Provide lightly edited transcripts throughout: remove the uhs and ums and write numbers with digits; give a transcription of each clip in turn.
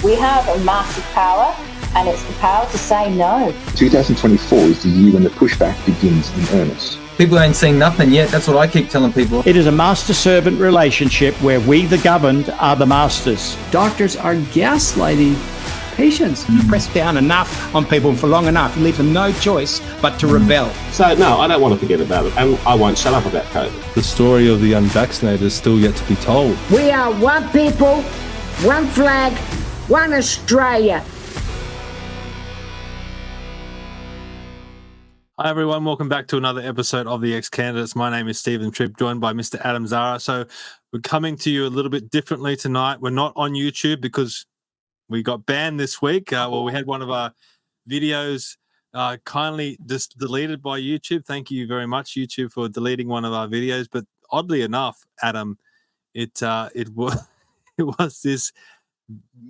We have a massive power, and it's the power to say no. 2024 is the year when the pushback begins in earnest. People ain't seen nothing yet. That's what I keep telling people. It is a master-servant relationship where we, the governed, are the masters. Doctors are gaslighting patients. You press down enough on people for long enough, you leave them no choice but to rebel. So, no, I don't want to forget about it, and I won't shut up about COVID. The story of the unvaccinated is still yet to be told. We are one people, one flag, one Australia. Hi everyone, welcome back to another episode of the XCandidates. My name is Stephen Tripp, joined by Mr. Adam Zara. So we're coming to you a little bit differently tonight. We're not on YouTube because we got banned this week. We had one of our videos kindly just deleted by YouTube. Thank you very much, YouTube, for deleting one of our videos. But oddly enough, Adam, it was this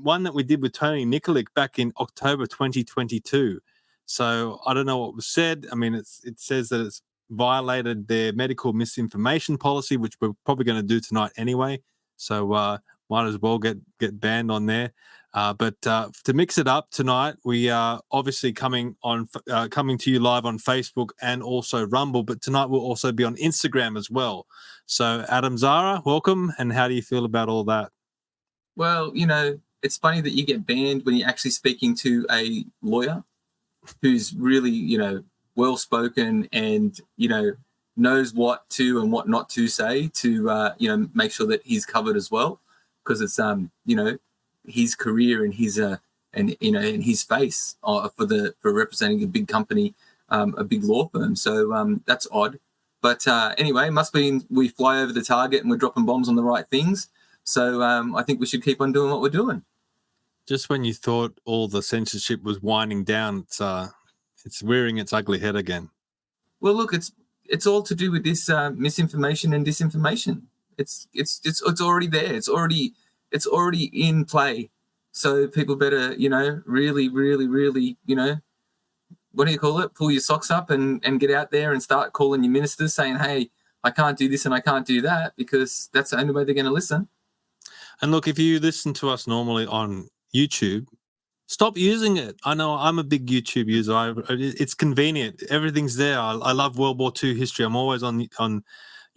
one that we did with Tony Nikolic back in October 2022. So I don't know what was said. I mean, it says that it's violated their medical misinformation policy, which we're probably going to do tonight anyway. So might as well get banned on there. But to mix it up tonight, we are obviously coming to you live on Facebook and also Rumble. But tonight we'll also be on Instagram as well. So Adam Zara, welcome. And how do you feel about all that? Well, you know, it's funny that you get banned when you're actually speaking to a lawyer who's really, you know, well-spoken and, you know, knows what to and what not to say to, you know, make sure that he's covered as well, because it's, you know, his career and his, and, you know, and his face for representing a big company, a big law firm. So that's odd. But anyway, must be we fly over the target and we're dropping bombs on the right things. So I think we should keep on doing what we're doing. Just when you thought all the censorship was winding down, it's rearing its ugly head again. Well, look, it's all to do with this misinformation and disinformation. It's already there. It's already in play. So people better, you know, really, really, really, you know, what do you call it? Pull your socks up and get out there and start calling your ministers saying, hey, I can't do this and I can't do that, because that's the only way they're going to listen. And look, if you listen to us normally on YouTube, stop using it. I know I'm a big YouTube user. It's convenient. Everything's there. I love World War II history. I'm always on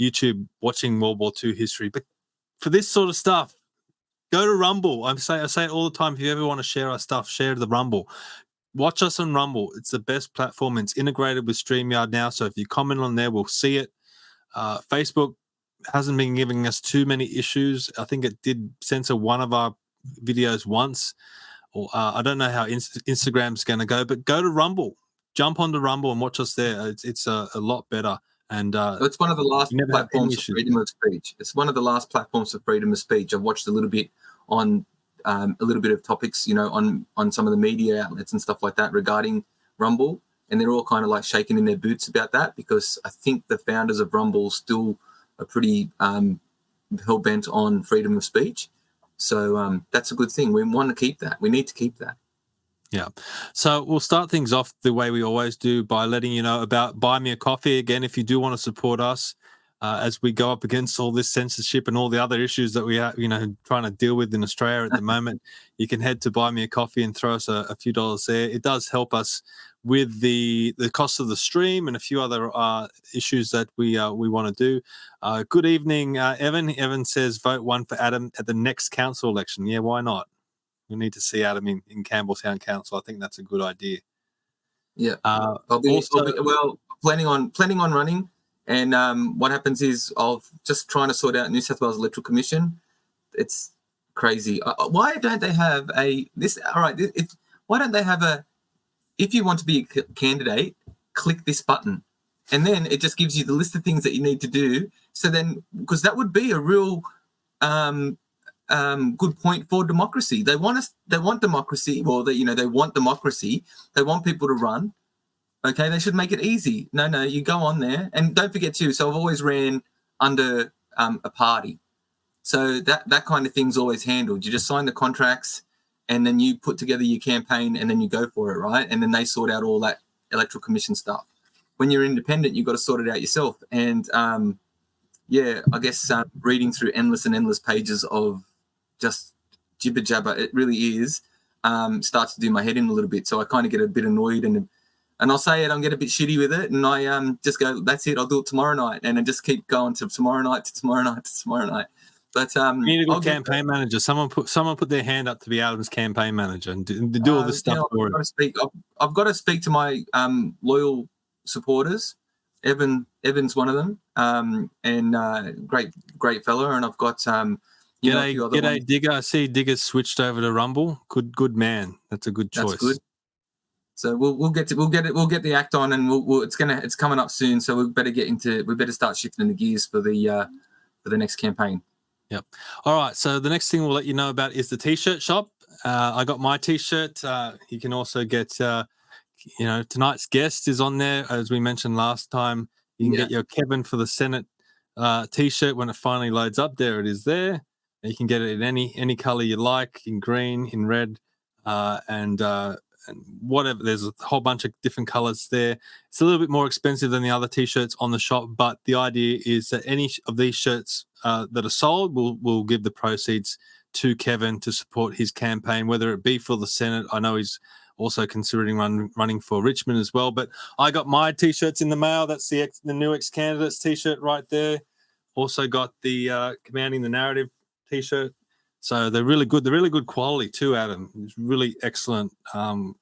YouTube watching World War II history. But for this sort of stuff, go to Rumble. I say it all the time. If you ever want to share our stuff, share the Rumble. Watch us on Rumble. It's the best platform. It's integrated with StreamYard now. So if you comment on there, we'll see it. Facebook hasn't been giving us too many issues. I think it did censor one of our videos once. Or I don't know how Instagram's going to go, but go to Rumble. Jump onto Rumble and watch us there. It's a lot better. And it's one of the last platforms for freedom of speech. It's one of the last platforms for freedom of speech. I've watched a little bit on a little bit of topics, you know, on some of the media outlets and stuff like that regarding Rumble, and they're all kind of like shaking in their boots about that, because I think the founders of Rumble still are pretty hell-bent on freedom of speech. So that's a good thing. We want to keep that. We need to keep that. Yeah. So we'll start things off the way we always do by letting you know about Buy Me a Coffee. Again, if you do want to support us as we go up against all this censorship and all the other issues that we are, you know, trying to deal with in Australia at the moment, you can head to Buy Me a Coffee and throw us a few dollars there. It does help us with the cost of the stream and a few other issues that we want to do. Good evening, Evan. Evan says, vote one for Adam at the next council election. Yeah, why not? We need to see Adam in Campbelltown Council. I think that's a good idea. Yeah. I'll be planning on running. And what happens is I'll just trying to sort out New South Wales Electoral Commission. It's crazy. Why don't they have why don't they have if you want to be a candidate, click this button, and then it just gives you the list of things that you need to do. So then, because that would be a real good point for democracy. They want democracy. Well, they want democracy. They want people to run. Okay, they should make it easy. No, you go on there, and don't forget too. So I've always ran under a party, so that kind of thing's always handled. You just sign the contracts, and then you put together your campaign, and then you go for it, right? And then they sort out all that electoral commission stuff. When you're independent, you've got to sort it out yourself. And I guess reading through endless pages of just jibber jabber, it really is starts to do my head in a little bit. So I kind of get a bit annoyed and I'll say it, I'll get a bit shitty with it, and I just go, that's it, I'll do it tomorrow night, and I just keep going to tomorrow night to tomorrow night to tomorrow night. But you need a good campaign manager. Someone put their hand up to be Adam's campaign manager and do all this stuff for him. I've got to speak to my loyal supporters. Evan's one of them, and great fella. And I've got G'day Digger. I see Digger's switched over to Rumble. Good man. That's a good choice. That's good. So we'll get the act on, and it's coming up soon. So we better start shifting the gears for the next campaign. Yep. All right. So the next thing we'll let you know about is the T-shirt shop. I got my T-shirt. You can also get, tonight's guest is on there, as we mentioned last time. You can get your Kevin for the Senate T-shirt when it finally loads up. There it is. There. You can get it in any color you like, in green, in red, and whatever. There's a whole bunch of different colors there. It's a little bit more expensive than the other T-shirts on the shop, but the idea is that any of these shirts that are sold will give the proceeds to Kevin to support his campaign, whether it be for the Senate. I know he's also considering running for Richmond as well. But I got my T-shirts in the mail. That's the new XCandidates T-shirt right there. Also got the Commanding the Narrative T-shirt. So they're really good. They're really good quality too, Adam. It's really excellent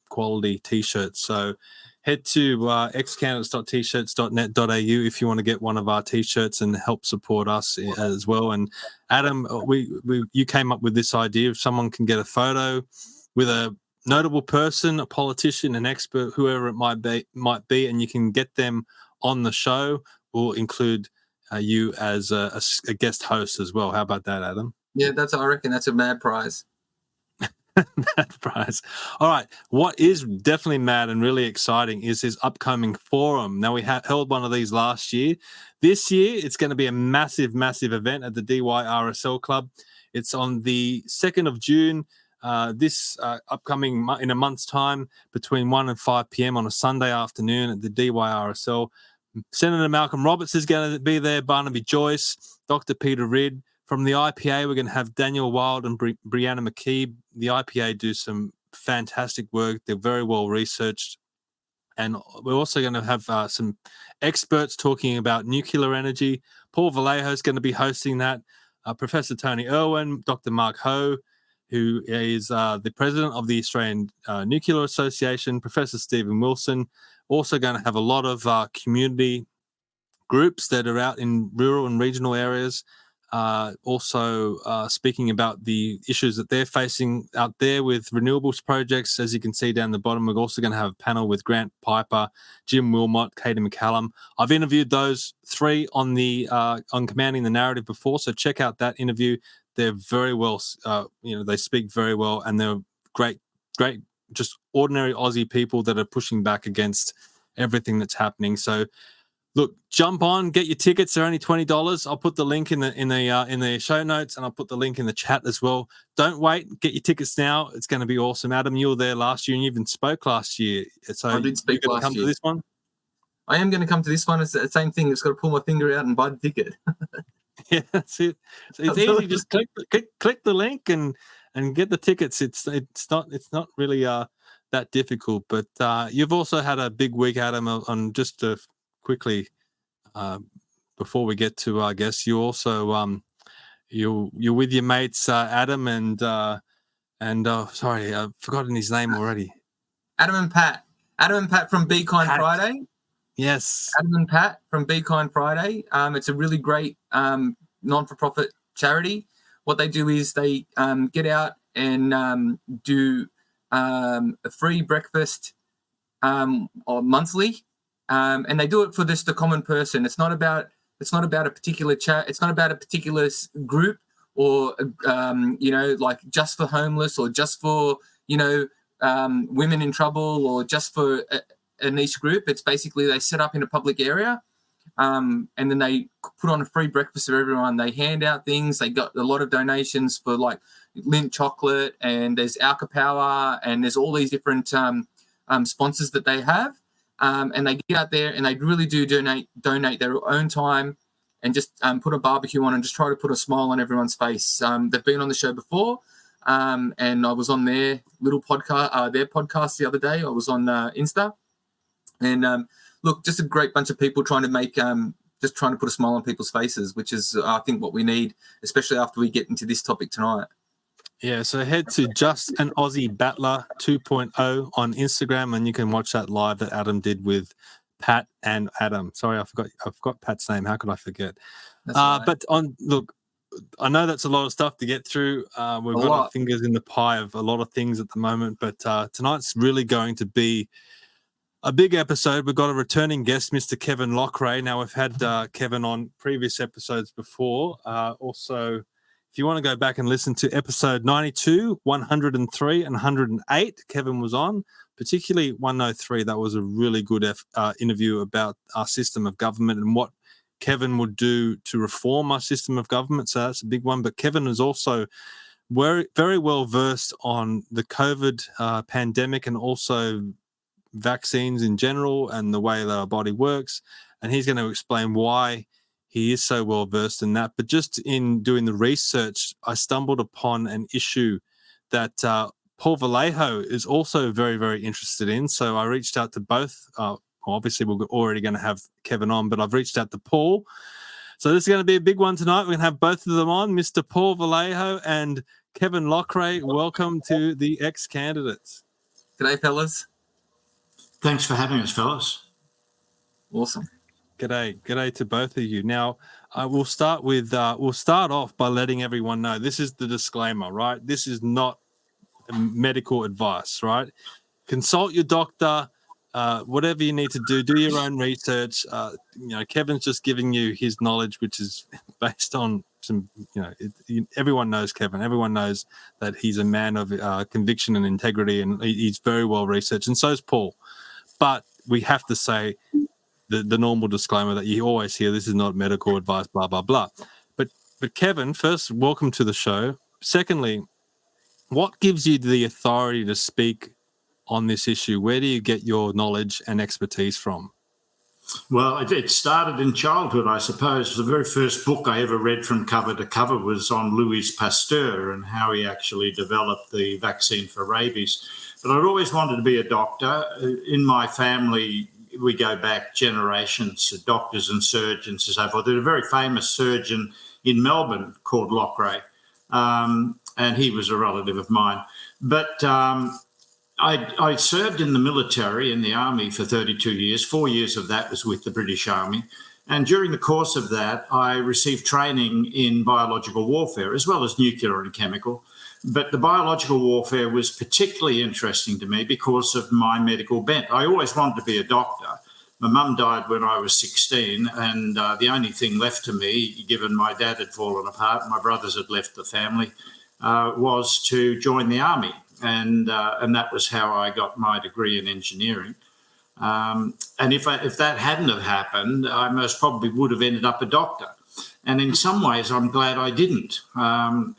quality T-shirts. So head to xcandidates.tshirts.net.au if you want to get one of our T-shirts and help support us as well. And Adam, you came up with this idea. If someone can get a photo with a notable person, a politician, an expert, whoever it might be, and you can get them on the show, we'll include you as a guest host as well. How about that, Adam? Yeah, I reckon that's a mad prize. Mad prize. All right. What is definitely mad and really exciting is his upcoming forum. Now, we held one of these last year. This year, it's going to be a massive, massive event at the DYRSL Club. It's on the 2nd of June, upcoming in a month's time, between 1 and 5 p.m. on a Sunday afternoon at the DYRSL. Senator Malcolm Roberts is going to be there, Barnaby Joyce, Dr. Peter Ridd. From the IPA, we're going to have Daniel Wild and Brianna McKeeb. The IPA do some fantastic work. They're very well researched. And we're also going to have some experts talking about nuclear energy. Paul Vallejo is going to be hosting that. Professor Tony Irwin, Dr. Mark Ho, who is the president of the Australian Nuclear Association, Professor Stephen Wilson. Also going to have a lot of community groups that are out in rural and regional areas. Also speaking about the issues that they're facing out there with renewables projects. As you can see down the bottom, we're also going to have a panel with Grant Piper, Jim Wilmot, Katie McCallum. I've interviewed those three on Commanding the Narrative before, so check out that interview. They're very well, they speak very well, and they're great, just ordinary Aussie people that are pushing back against everything that's happening. So, look, jump on, get your tickets. They're only $20. I'll put the link in the show notes, and I'll put the link in the chat as well. Don't wait, get your tickets now. It's going to be awesome. Adam, you were there last year, and you even spoke last year. So I did speak last year. Come to this one. I am going to come to this one. It's the same thing. It's got to pull my finger out and buy the ticket. Yeah, that's it. So it's easy. Just click the link and get the tickets. It's not really that difficult. But you've also had a big week, Adam. On just to quickly, before we get to our guests, you also you're with your mates Adam and sorry, I've forgotten his name already. Adam and Pat from Be Kind Friday. Yes, Adam and Pat from Be Kind Friday. It's a really great non-for-profit charity. What they do is they get out and do a free breakfast monthly. And they do it for just the common person. It's not about a particular It's not about a particular group or like just for homeless or just for women in trouble or just for a niche group. It's basically they set up in a public area, and then they put on a free breakfast for everyone. They hand out things. They got a lot of donations for like Lindt chocolate, and there's Alka Power, and there's all these different sponsors that they have. And they get out there and they really do donate their own time and just put a barbecue on and just try to put a smile on everyone's face. They've been on the show before. and I was on their little podcast, the other day. I was on Insta, and look, just a great bunch of people trying to make, just trying to put a smile on people's faces, which is, I think, what we need, especially after we get into this topic tonight. Yeah, so head to Just an Aussie Battler 2.0 on Instagram, and you can watch that live that Adam did with Pat and Adam. Sorry, I forgot Pat's name. How could I forget? Right. But look, I know that's a lot of stuff to get through. We've got our fingers in the pie of a lot of things at the moment, but tonight's really going to be a big episode. We've got a returning guest, Mr. Kevin Loughrey. Now, we've had Kevin on previous episodes before. Also, if you want to go back and listen to episode 92, 103, and 108, Kevin was on, particularly 103. That was a really good interview about our system of government and what Kevin would do to reform our system of government. So that's a big one. But Kevin is also very, very well versed on the COVID pandemic and also vaccines in general and the way that our body works. And he's going to explain why he is so well versed in that. But just in doing the research, I stumbled upon an issue that Paul Vallejo is also very, very interested in. So I reached out to both. Obviously, we're already going to have Kevin on, but I've reached out to Paul. So this is going to be a big one tonight. We're going to have both of them on, Mr. Paul Vallejo and Kevin Loughrey. Welcome to the XCandidates. G'day, fellas. Thanks for having us, fellas. Awesome. G'day to both of you. Now, we'll start off by letting everyone know this is the disclaimer, right? This is not medical advice, right? Consult your doctor. Whatever you need to do your own research. Kevin's just giving you his knowledge, which is based on some. Everyone knows Kevin. Everyone knows that he's a man of conviction and integrity, and he's very well researched, and so is Paul. But we have to say the normal disclaimer that you always hear: this is not medical advice, blah blah blah. But Kevin, first, welcome to the show. Secondly, what gives you the authority to speak on this issue? Where do you get your knowledge and expertise from? Well, it started in childhood, I suppose. The very first book I ever read from cover to cover was on Louis Pasteur and how he actually developed the vaccine for rabies. But I'd always wanted to be a doctor. In my family, we go back generations of doctors and surgeons and so forth. There's a very famous surgeon in Melbourne called Loughrey, and he was a relative of mine. But I served in the military, in the army, for 32 years. 4 years of that was with the British Army. And during the course of that, I received training in biological warfare, as well as nuclear and chemical. But the biological warfare was particularly interesting to me because of my medical bent. I always wanted to be a doctor. My mum died when I was 16, and the only thing left to me, given my dad had fallen apart and my brothers had left the family, was to join the army. And that was how I got my degree in engineering. And if that hadn't have happened, I most probably would have ended up a doctor. And in some ways, I'm glad I didn't,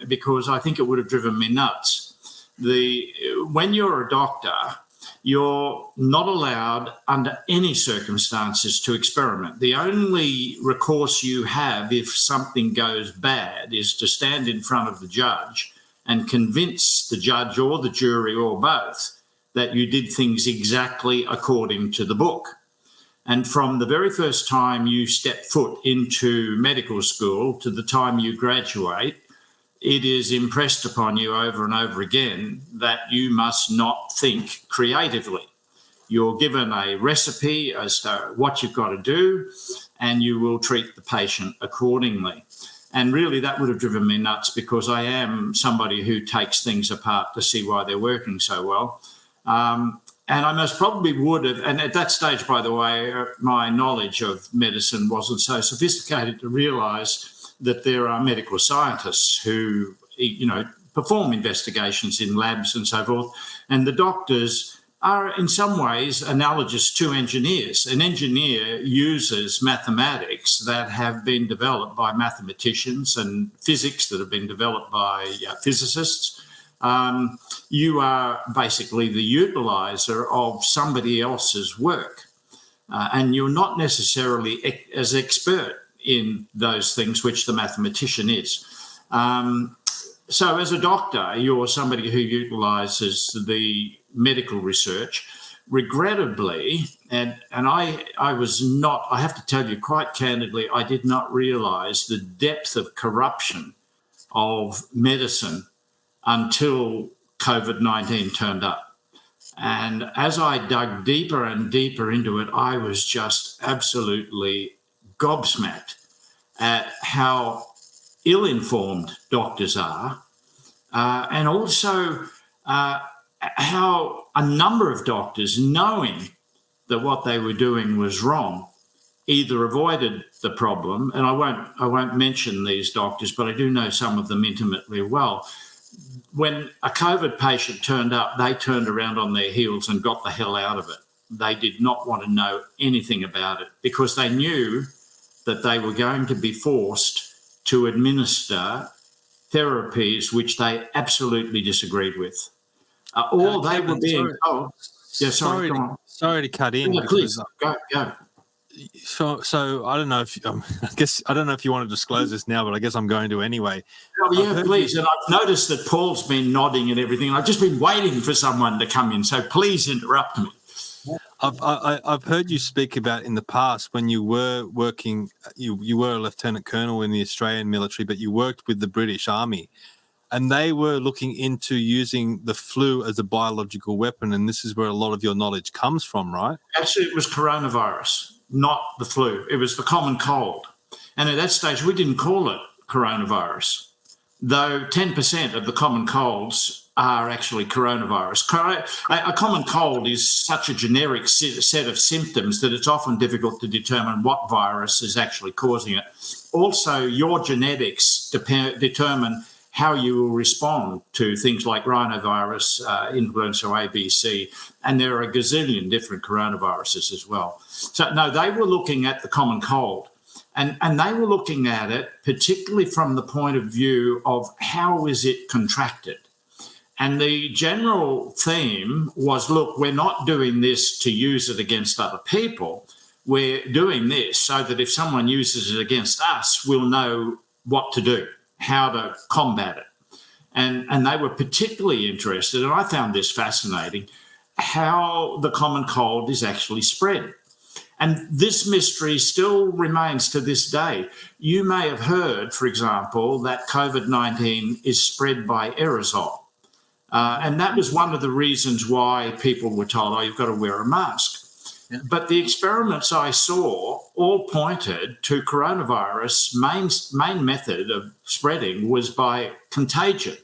because I think it would have driven me nuts. When you're a doctor, you're not allowed under any circumstances to experiment. The only recourse you have if something goes bad is to stand in front of the judge and convince the judge or the jury or both that you did things exactly according to the book. And from the very first time you step foot into medical school to the time you graduate, it is impressed upon you over and over again that you must not think creatively. You're given a recipe as to what you've got to do, and you will treat the patient accordingly. And really, that would have driven me nuts because I am somebody who takes things apart to see why they're working so well. And I most probably would have, and at that stage, by the way, my knowledge of medicine wasn't so sophisticated to realise that there are medical scientists who, perform investigations in labs and so forth. And the doctors are in some ways analogous to engineers. An engineer uses mathematics that have been developed by mathematicians and physics that have been developed by physicists. You are basically the utilizer of somebody else's work, and you're not necessarily as expert in those things which the mathematician is. So as a doctor, you're somebody who utilises the medical research. Regrettably, and I was not, I have to tell you quite candidly, I did not realise the depth of corruption of medicine until COVID-19 turned up. And as I dug deeper and deeper into it, I was just absolutely gobsmacked at how ill-informed doctors are, and also how a number of doctors, knowing that what they were doing was wrong, either avoided the problem, and I won't mention these doctors, but I do know some of them intimately well. When a COVID patient turned up, they turned around on their heels and got the hell out of it. They did not want to know anything about it because they knew that they were going to be forced to administer therapies which they absolutely disagreed with. Or they were being told. Yeah, sorry to cut in. Yeah, please, go. So I don't know if I don't know if you want to disclose this now, but I guess I'm going to anyway. Oh, yeah, please. And I've noticed that Paul's been nodding and everything. I've just been waiting for someone to come in, so please interrupt me. I've heard you speak about in the past when you were working. You were a lieutenant colonel in the Australian military, but you worked with the British Army. And they were looking into using the flu as a biological weapon, and this is where a lot of your knowledge comes from, right? Actually, it was coronavirus, not the flu. It was the common cold. And at that stage, we didn't call it coronavirus, though 10% of the common colds are actually coronavirus. A common cold is such a generic set of symptoms that it's often difficult to determine what virus is actually causing it. Also, your genetics determine how you will respond to things like rhinovirus, influenza A, B, C, and there are a gazillion different coronaviruses as well. So, no, they were looking at the common cold, and they were looking at it particularly from the point of view of how is it contracted. And the general theme was, look, we're not doing this to use it against other people. We're doing this so that if someone uses it against us, we'll know what to do, how to combat it. And they were particularly interested, and I found this fascinating, how the common cold is actually spread. And this mystery still remains to this day. You may have heard, for example, that COVID-19 is spread by aerosol. And that was one of the reasons why people were told, oh, you've got to wear a mask. Yeah. But the experiments I saw all pointed to coronavirus. Main method of spreading was by contagion.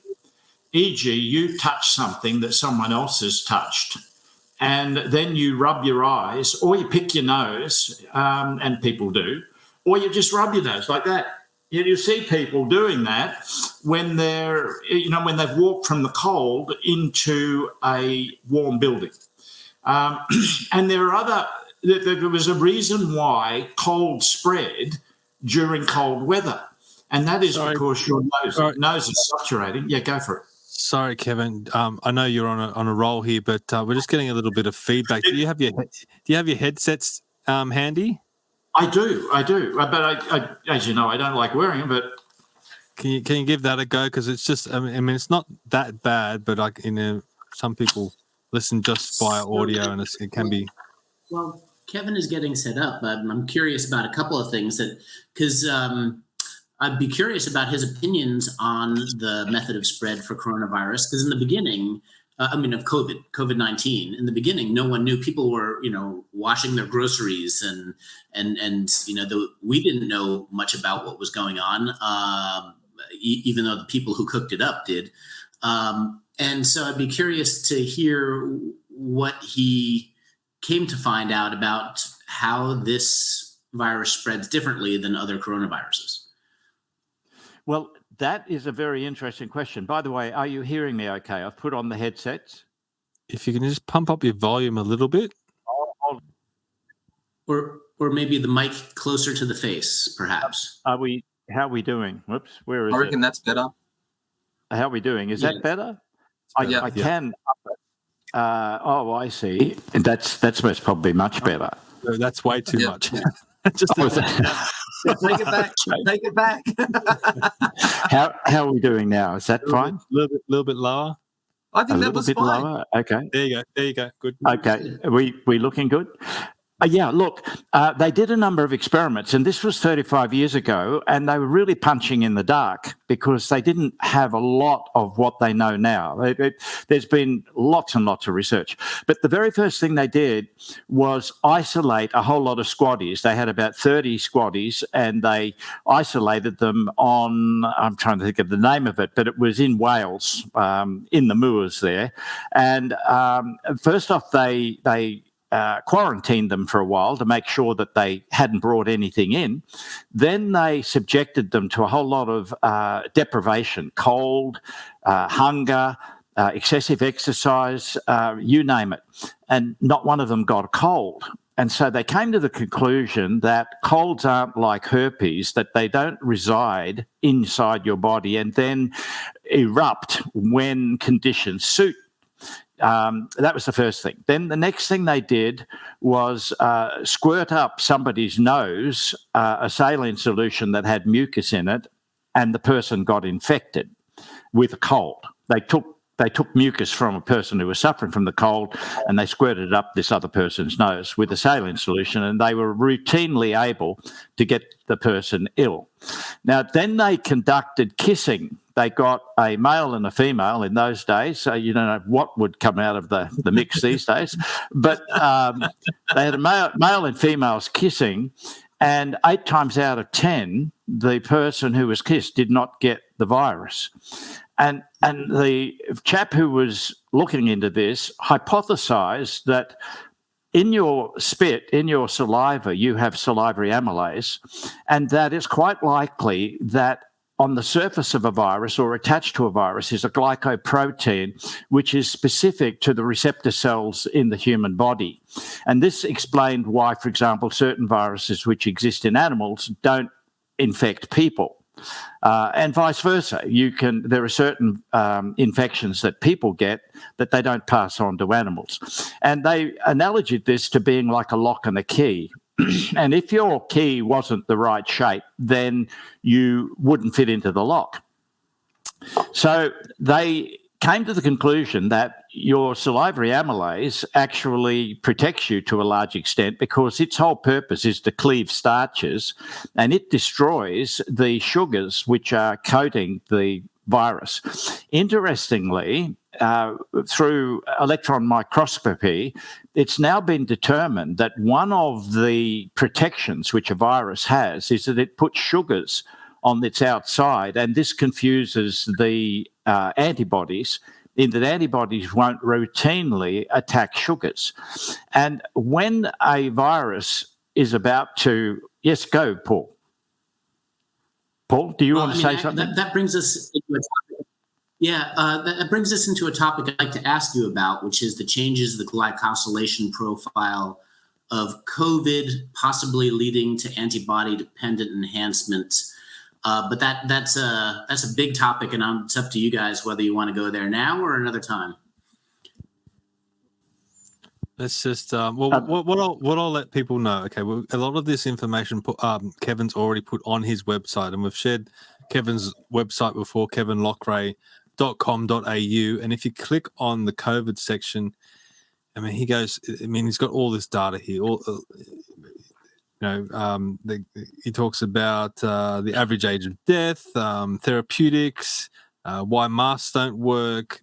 E.g., you touch something that someone else has touched, and then you rub your eyes, or you pick your nose, and people do, or you just rub your nose like that. You see people doing that when when they've walked from the cold into a warm building. And there was a reason why cold spread during cold weather. And that is because your nose is saturating. Yeah, go for it. Sorry, Kevin. I know you're on a roll here, but we're just getting a little bit of feedback. Do you have your headsets handy? I do. But I, as you know, I don't like wearing them. But can you give that a go? Because it's just, I mean, it's not that bad, but some people listen just via audio, and it can be. Well, Kevin is getting set up. I'm curious about a couple of things because I'd be curious about his opinions on the method of spread for coronavirus. Because in the beginning, of COVID-19, in the beginning, no one knew. People were, washing their groceries and we didn't know much about what was going on, even though the people who cooked it up did. And so I'd be curious to hear what he came to find out about how this virus spreads differently than other coronaviruses. Well, that is a very interesting question. By the way, are you hearing me okay? I've put on the headsets. If you can just pump up your volume a little bit. Or maybe the mic closer to the face, perhaps. How are we doing? Whoops, where is it? I reckon that's better. How are we doing? Is that better? I can up it. I see. That's most probably much better. No, that's way too much. Take it back. Take it back. How are we doing now? Is that fine? A little bit lower. I think that was fine. Lower. Okay. There you go. Good. Okay. Are we looking good? Yeah, look, they did a number of experiments, and this was 35 years ago, and they were really punching in the dark because they didn't have a lot of what they know now. There's been lots and lots of research. But the very first thing they did was isolate a whole lot of squatties. They had about 30 squatties, and they isolated them on, I'm trying to think of the name of it, but it was in Wales, in the moors there. And first off, they quarantined them for a while to make sure that they hadn't brought anything in. Then they subjected them to a whole lot of deprivation, cold, hunger, excessive exercise, you name it. And not one of them got a cold. And so they came to the conclusion that colds aren't like herpes, that they don't reside inside your body and then erupt when conditions suit. That was the first thing. Then the next thing they did was squirt up somebody's nose a saline solution that had mucus in it, and the person got infected with a cold. They took mucus from a person who was suffering from the cold, and they squirted it up this other person's nose with a saline solution, and they were routinely able to get the person ill. Now, then they conducted kissing. They got a male and a female in those days, so you don't know what would come out of the mix these days. But they had a male and females kissing, and 8 times out of 10, the person who was kissed did not get the virus. And the chap who was looking into this hypothesized that in your spit, in your saliva, you have salivary amylase, and that it's quite likely that on the surface of a virus or attached to a virus is a glycoprotein, which is specific to the receptor cells in the human body. And this explained why, for example, certain viruses which exist in animals don't infect people. And vice versa. There are certain infections that people get that they don't pass on to animals. And they analogied this to being like a lock and a key. And if your key wasn't the right shape, then you wouldn't fit into the lock. So they came to the conclusion that your salivary amylase actually protects you to a large extent because its whole purpose is to cleave starches, and it destroys the sugars which are coating the virus. Interestingly, through electron microscopy, it's now been determined that one of the protections which a virus has is that it puts sugars on its outside, and this confuses the antibodies in that antibodies won't routinely attack sugars. And when a virus is about to... Yes, go, Paul. Paul, do you want to say something? That brings us into a topic. Yeah, that brings us into a topic I'd like to ask you about, which is the changes, the glycosylation profile of COVID, possibly leading to antibody-dependent enhancement. But that's a big topic, and it's up to you guys whether you want to go there now or another time. Let's just what I'll let people know. Okay, well, a lot of this information Kevin's already put on his website, and we've shared Kevin's website before, kevinloughrey.com.au. And if you click on the COVID section, he's got all this data here. He talks about the average age of death, therapeutics, why masks don't work,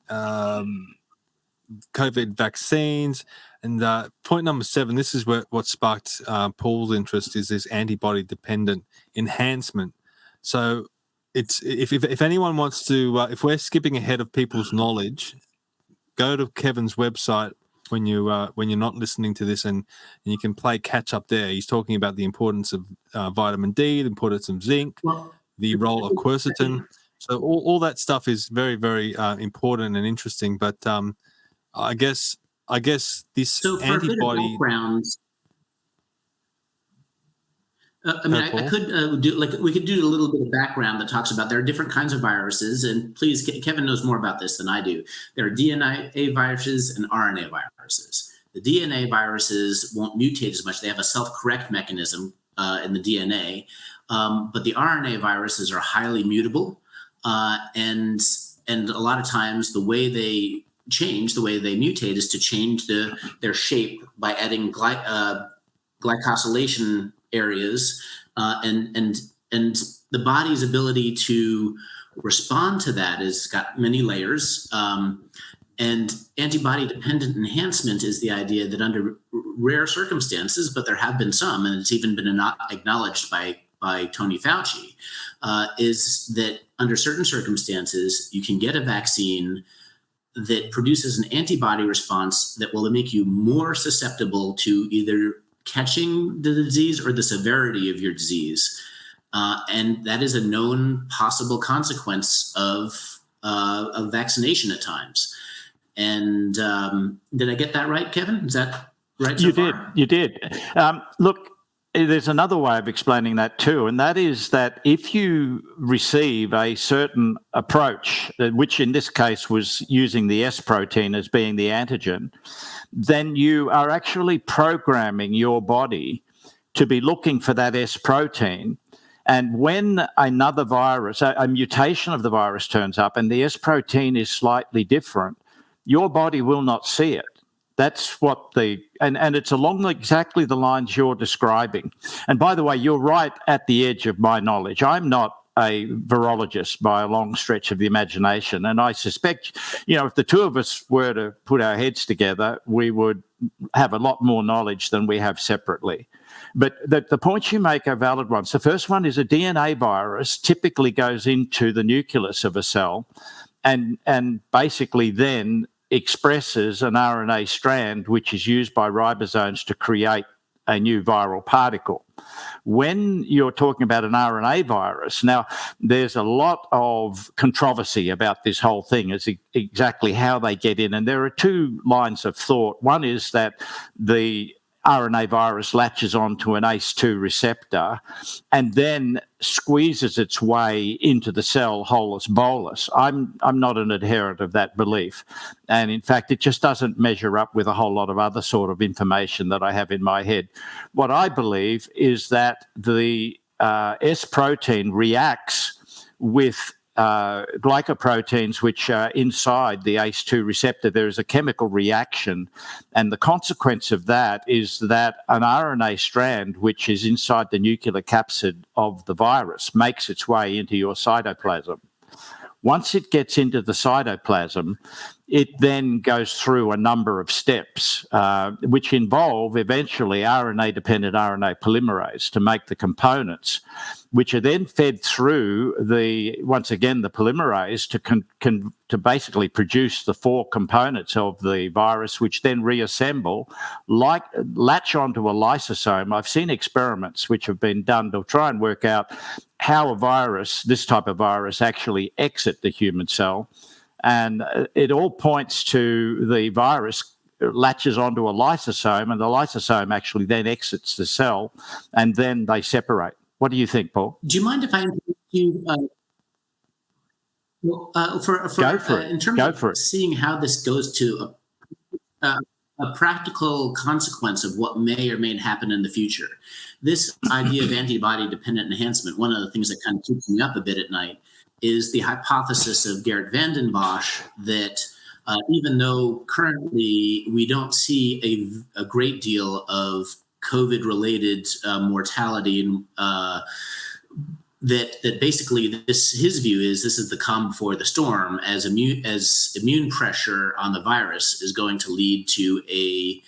COVID vaccines, and point number 7. This is what sparked Paul's interest, is this antibody-dependent enhancement. So it's if anyone wants to, if we're skipping ahead of people's knowledge, go to Kevin's website when you're not listening to this, and you can play catch up there. He's talking about the importance of vitamin D, the importance of zinc, the role of quercetin. So all that stuff is very, very important and interesting. But I guess this antibody. I could do we could do a little bit of background that talks about there are different kinds of viruses, and please, Kevin knows more about this than I do. There are DNA viruses and RNA viruses. The DNA viruses won't mutate as much; they have a self-correct mechanism in the DNA. But the RNA viruses are highly mutable, and a lot of times the way they change, the way they mutate, is to change their shape by adding glycosylation areas, and the body's ability to respond to that has got many layers. And antibody-dependent enhancement is the idea that under rare circumstances, but there have been some, and it's even been acknowledged by Tony Fauci, is that under certain circumstances, you can get a vaccine that produces an antibody response that will make you more susceptible to either catching the disease or the severity of your disease. And that is a known possible consequence of vaccination at times. And did I get that right, Kevin? Is that right so far? You did. Look, there's another way of explaining that too, and that is that if you receive a certain approach, which in this case was using the S protein as being the antigen, then you are actually programming your body to be looking for that S protein. And when another virus, a mutation of the virus turns up and the S protein is slightly different, your body will not see it. That's what and it's along exactly the lines you're describing. And by the way, you're right at the edge of my knowledge. I'm not a virologist by a long stretch of the imagination. And I suspect, if the two of us were to put our heads together, we would have a lot more knowledge than we have separately. But the points you make are valid ones. The first one is a DNA virus typically goes into the nucleus of a cell and basically then expresses an RNA strand which is used by ribosomes to create a new viral particle. When you're talking about an RNA virus, now there's a lot of controversy about this whole thing as exactly how they get in. And there are two lines of thought. One is that the RNA virus latches onto an ACE2 receptor and then squeezes its way into the cell holus bolus. I'm not an adherent of that belief. And in fact, it just doesn't measure up with a whole lot of other sort of information that I have in my head. What I believe is that the S protein reacts with glycoproteins which are inside the ACE2 receptor. There is a chemical reaction, and the consequence of that is that an RNA strand which is inside the nuclear capsid of the virus makes its way into your cytoplasm. Once it gets into the cytoplasm, it then goes through a number of steps, which involve eventually RNA-dependent RNA polymerase to make the components, which are then fed through the polymerase to basically produce the four components of the virus, which then reassemble, latch onto a lysosome. I've seen experiments which have been done to try and work out how this type of virus, actually exit the human cell. And it all points to the virus latches onto a lysosome, and the lysosome actually then exits the cell, and then they separate. What do you think, Paul? Do you mind if I interrupt you? Go for it. In terms of seeing how this goes to a practical consequence of what may or may happen in the future, this idea of antibody-dependent enhancement, one of the things that kind of keeps me up a bit at night, is the hypothesis of Geert Van Den Bossche that even though currently we don't see a great deal of COVID-related mortality, and that basically his view is this is the calm before the storm, as immune pressure on the virus is going to lead to a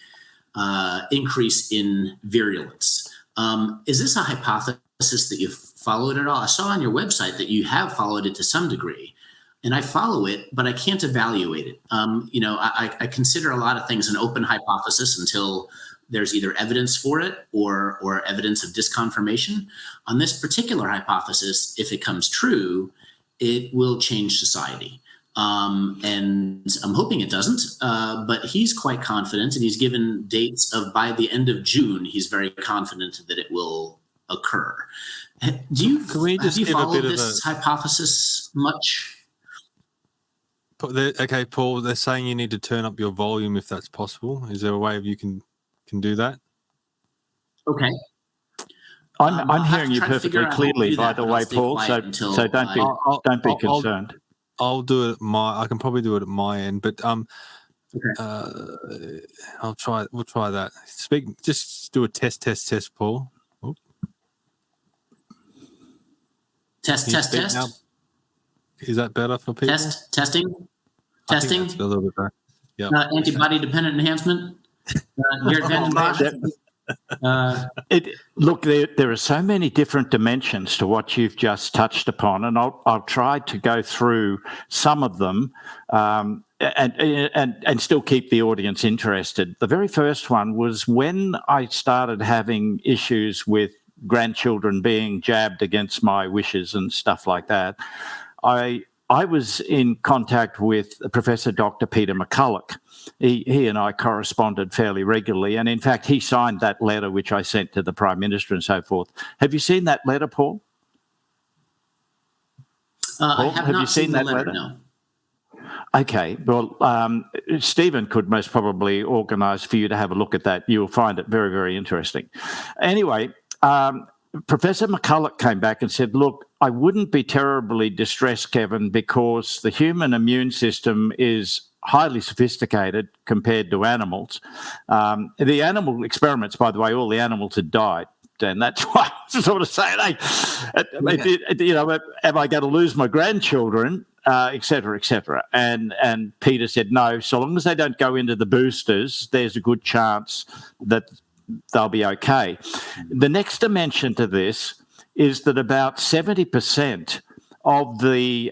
increase in virulence. Is this a hypothesis that you've followed at all? I saw on your website that you have followed it to some degree, and I follow it, but I can't evaluate it. I consider a lot of things an open hypothesis until there's either evidence for it or evidence of disconfirmation. On this particular hypothesis, if it comes true, it will change society. And I'm hoping it doesn't, but he's quite confident, and he's given dates of by the end of June, he's very confident that it will occur. Have you followed this hypothesis much? Okay, Paul, they're saying you need to turn up your volume if that's possible. Is there a way you can do that? Okay. I'm hearing you perfectly clearly, by the way, Paul. So don't be concerned. I'll do it I can probably do it at my end, but I'll try. We'll try that. Just do a test, Paul. Oop. Test. Now? Is that better for people? Testing. I think that's a little bit better. Yep. Antibody dependent enhancement. Geert Van Den Bossche. Look, there are so many different dimensions to what you've just touched upon, and I'll try to go through some of them and still keep the audience interested. The very first one was when I started having issues with grandchildren being jabbed against my wishes and stuff like that. I was in contact with Professor Dr. Peter McCulloch. He and I corresponded fairly regularly, and in fact, he signed that letter which I sent to the Prime Minister and so forth. Have you seen that letter, Paul? I have not seen that letter, no. Okay, well, Stephen could most probably organise for you to have a look at that. You'll find it very, very interesting. Anyway, Professor McCulloch came back and said, look, I wouldn't be terribly distressed, Kevin, because the human immune system is highly sophisticated compared to animals. The animal experiments, by the way, all the animals had died. And that's why I was sort of saying, hey, am I going to lose my grandchildren, et cetera, et cetera. And Peter said, no, so long as they don't go into the boosters, there's a good chance that they'll be okay. The next dimension to this is that about 70% of the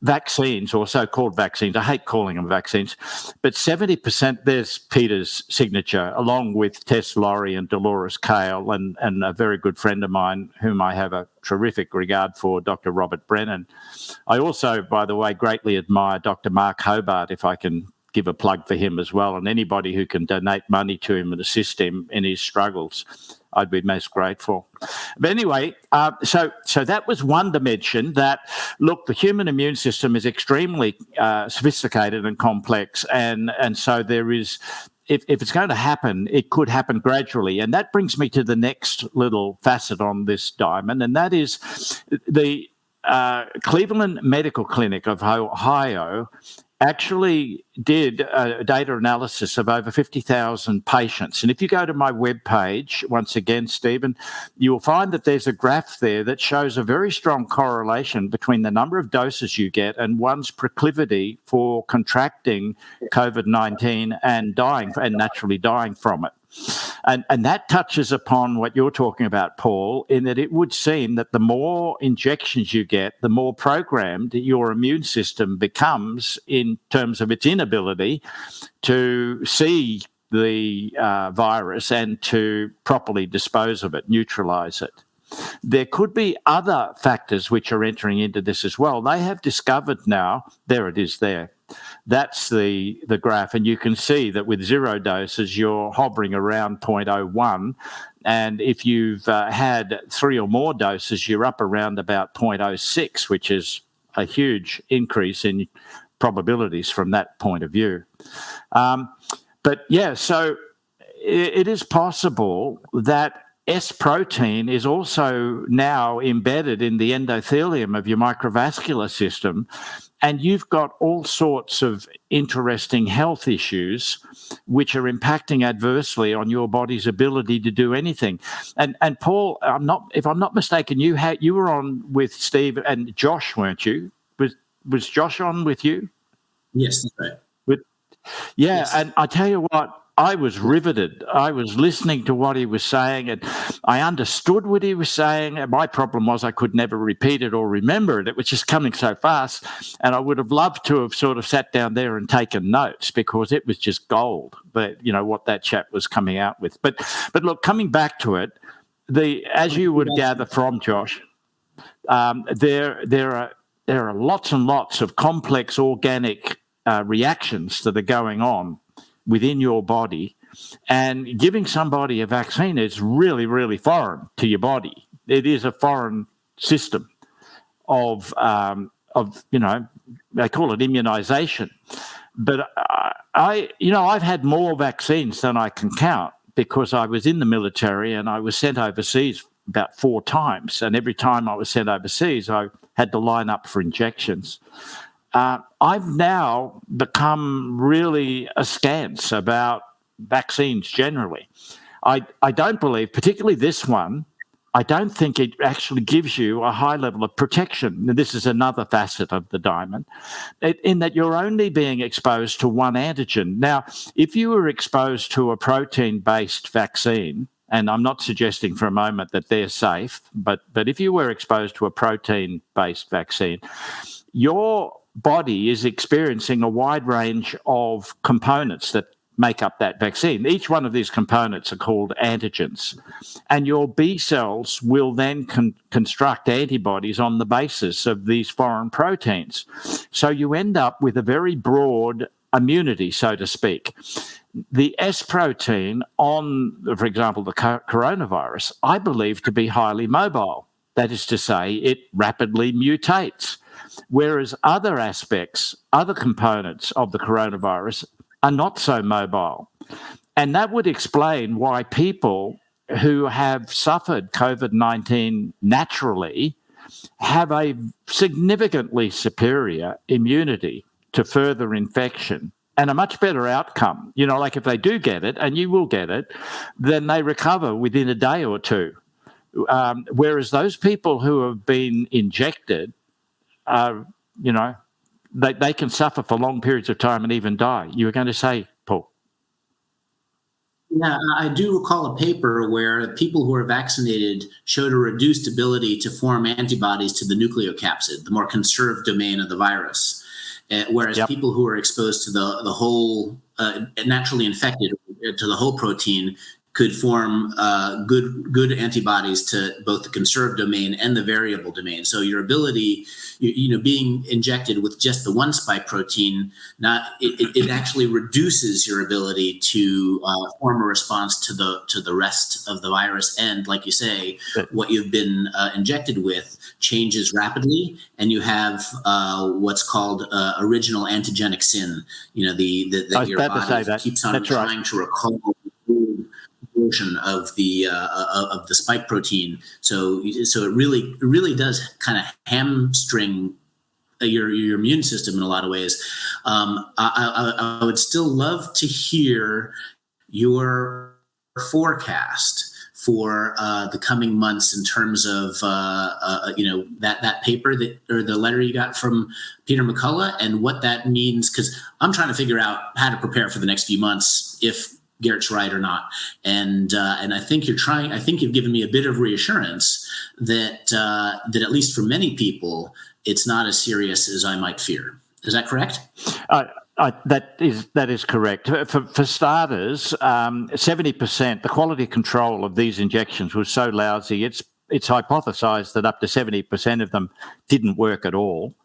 vaccines, or so-called vaccines, I hate calling them vaccines, but 70%, there's Peter's signature, along with Tess Laurie and Dolores Cale and a very good friend of mine whom I have a terrific regard for, Dr. Robert Brennan. I also, by the way, greatly admire Dr. Mark Hobart, if I can give a plug for him as well, and anybody who can donate money to him and assist him in his struggles, I'd be most grateful. But anyway, so that was one dimension that, look, the human immune system is extremely sophisticated and complex, and so there is, if it's going to happen, it could happen gradually. And that brings me to the next little facet on this diamond, and that is the Cleveland Medical Clinic of Ohio actually did a data analysis of over 50,000 patients. And if you go to my webpage, once again, Stephen, you will find that there's a graph there that shows a very strong correlation between the number of doses you get and one's proclivity for contracting COVID-19 and dying, and naturally dying from it. And that touches upon what you're talking about, Paul, in that it would seem that the more injections you get, the more programmed your immune system becomes in terms of its inability to see the virus and to properly dispose of it, neutralize it. There could be other factors which are entering into this as well. They have discovered now, there it is there. That's the graph, and you can see that with 0 doses, you're hovering around 0.01, and if you've had 3 or more doses, you're up around about 0.06, which is a huge increase in probabilities from that point of view. But yeah, so it is possible that S protein is also now embedded in the endothelium of your microvascular system, and you've got all sorts of interesting health issues which are impacting adversely on your body's ability to do anything. And Paul, if I'm not mistaken, you were on with Steve and Josh, weren't you? Was Josh on with you? Yes, that's right. Yes. And I tell you what, I was riveted. I was listening to what he was saying, and I understood what he was saying. And my problem was I could never repeat it or remember it. It was just coming so fast. And I would have loved to have sort of sat down there and taken notes, because it was just gold, what that chap was coming out with. But look, coming back to it, as you would gather from Josh, there are lots and lots of complex organic reactions that are going on within your body, and giving somebody a vaccine is really, really foreign to your body. It is a foreign system of they call it immunization. But I've had more vaccines than I can count, because I was in the military and I was sent overseas about 4 times. And every time I was sent overseas, I had to line up for injections. I've now become really askance about vaccines generally. I don't believe, particularly this one, I don't think it actually gives you a high level of protection. This is another facet of the diamond, in that you're only being exposed to one antigen. Now, if you were exposed to a protein-based vaccine, and I'm not suggesting for a moment that they're safe, but if you were exposed to a protein-based vaccine, your body is experiencing a wide range of components that make up that vaccine. Each one of these components are called antigens, and your B cells will then construct antibodies on the basis of these foreign proteins. So you end up with a very broad immunity, so to speak. The S protein on, for example, the coronavirus, I believe to be highly mobile. That is to say, it rapidly mutates, whereas other aspects, other components of the coronavirus are not so mobile. And that would explain why people who have suffered COVID-19 naturally have a significantly superior immunity to further infection and a much better outcome. You know, like if they do get it, and you will get it, then they recover within a day or two. Whereas those people who have been injected, they can suffer for long periods of time and even die. You were going to say, Paul? Yeah, I do recall a paper where people who are vaccinated showed a reduced ability to form antibodies to the nucleocapsid, the more conserved domain of the virus. Whereas people who are exposed to the whole, naturally infected to the whole protein, could form good antibodies to both the conserved domain and the variable domain. So your ability, being injected with just the one spike protein, it actually reduces your ability to form a response to the rest of the virus. And like you say, what you've been injected with changes rapidly, and you have what's called original antigenic sin. That your body keeps on trying to recall portion of the spike protein, so it really does kind of hamstring your immune system in a lot of ways. I would still love to hear your forecast for the coming months in terms of that paper or the letter you got from Peter McCullough, and what that means, because I'm trying to figure out how to prepare for the next few months if Geert's right or not, and I think you've given me a bit of reassurance that at least for many people, it's not as serious as I might fear. Is that correct? That is correct. For starters, 70%, the quality control of these injections was so lousy. It's hypothesized that up to 70% of them didn't work at all.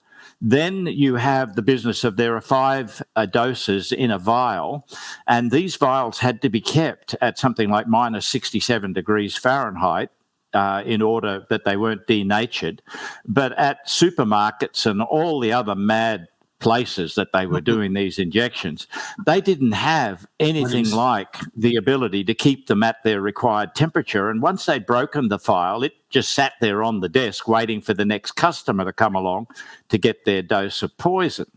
Then you have the business of there are 5 doses in a vial, and these vials had to be kept at something like minus 67 degrees Fahrenheit in order that they weren't denatured. But at supermarkets and all the other mad places that they were doing these injections, they didn't have anything like the ability to keep them at their required temperature. And once they'd broken the file, it just sat there on the desk waiting for the next customer to come along to get their dose of poison.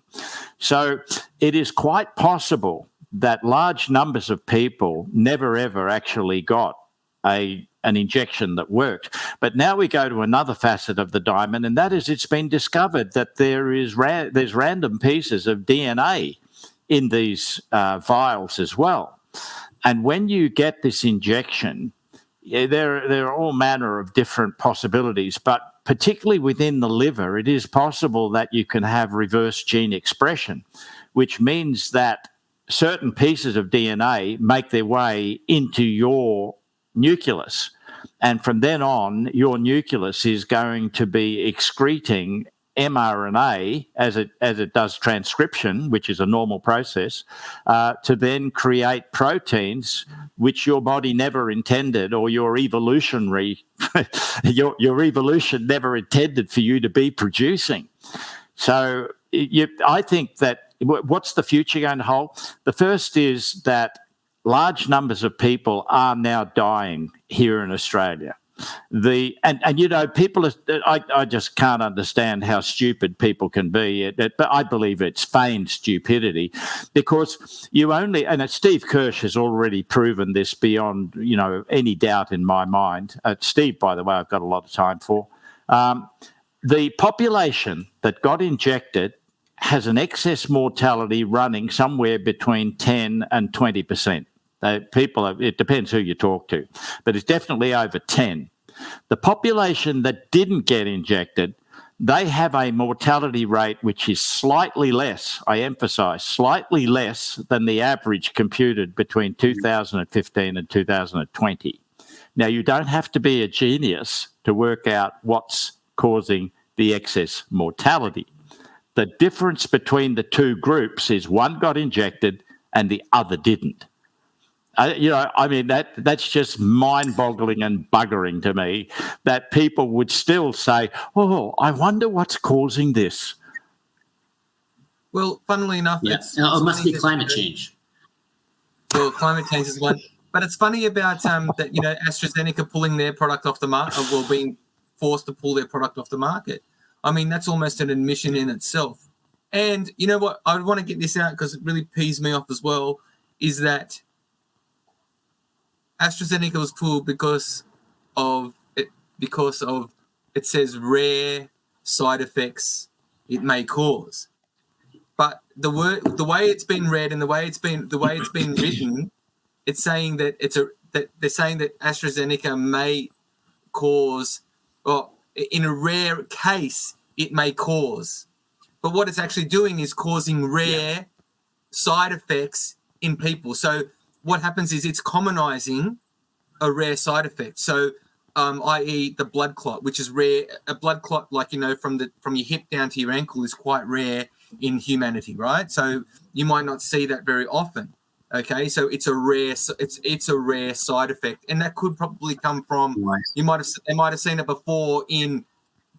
So it is quite possible that large numbers of people never ever actually got an injection that worked. But now we go to another facet of the diamond, and that is it's been discovered that there's random pieces of DNA in these vials as well. And when you get this injection, there are all manner of different possibilities, but particularly within the liver, it is possible that you can have reverse gene expression, which means that certain pieces of DNA make their way into your nucleus. And from then on, your nucleus is going to be excreting mRNA as it does transcription, which is a normal process, to then create proteins which your body never intended, or your evolution never intended for you to be producing. So I think that what's the future going to hold? The first is that large numbers of people are now dying here in Australia. People I just can't understand how stupid people can be, but I believe it's feigned stupidity, because Steve Kirsch has already proven this beyond any doubt in my mind. Steve, by the way, I've got a lot of time for. The population that got injected has an excess mortality running somewhere between 10 and 20%. It depends who you talk to, but it's definitely over 10. The population that didn't get injected, they have a mortality rate which is slightly less, I emphasize, slightly less than the average computed between 2015 and 2020. Now, you don't have to be a genius to work out what's causing the excess mortality. The difference between the two groups is one got injected and the other didn't. That's just mind-boggling and buggering to me, that people would still say, "Oh, I wonder what's causing this." Well, funnily enough, it must be climate change. Well, climate change is one, but it's funny about that. AstraZeneca pulling their product off the market, or being forced to pull their product off the market. I mean, that's almost an admission in itself. And you know what? I want to get this out because it really pees me off as well. Is that AstraZeneca was pulled because of it says rare side effects it may cause, but the way it's been read and the way it's been written, it's saying that they're saying that AstraZeneca may cause, or in a rare case it may cause, but what it's actually doing is causing rare side effects in people. So what happens is it's commonizing a rare side effect. So, i.e. the blood clot, which is rare. A blood clot, from your hip down to your ankle, is quite rare in humanity, right? So you might not see that very often. Okay, so it's a rare side effect, and that could probably come from they might have seen it before in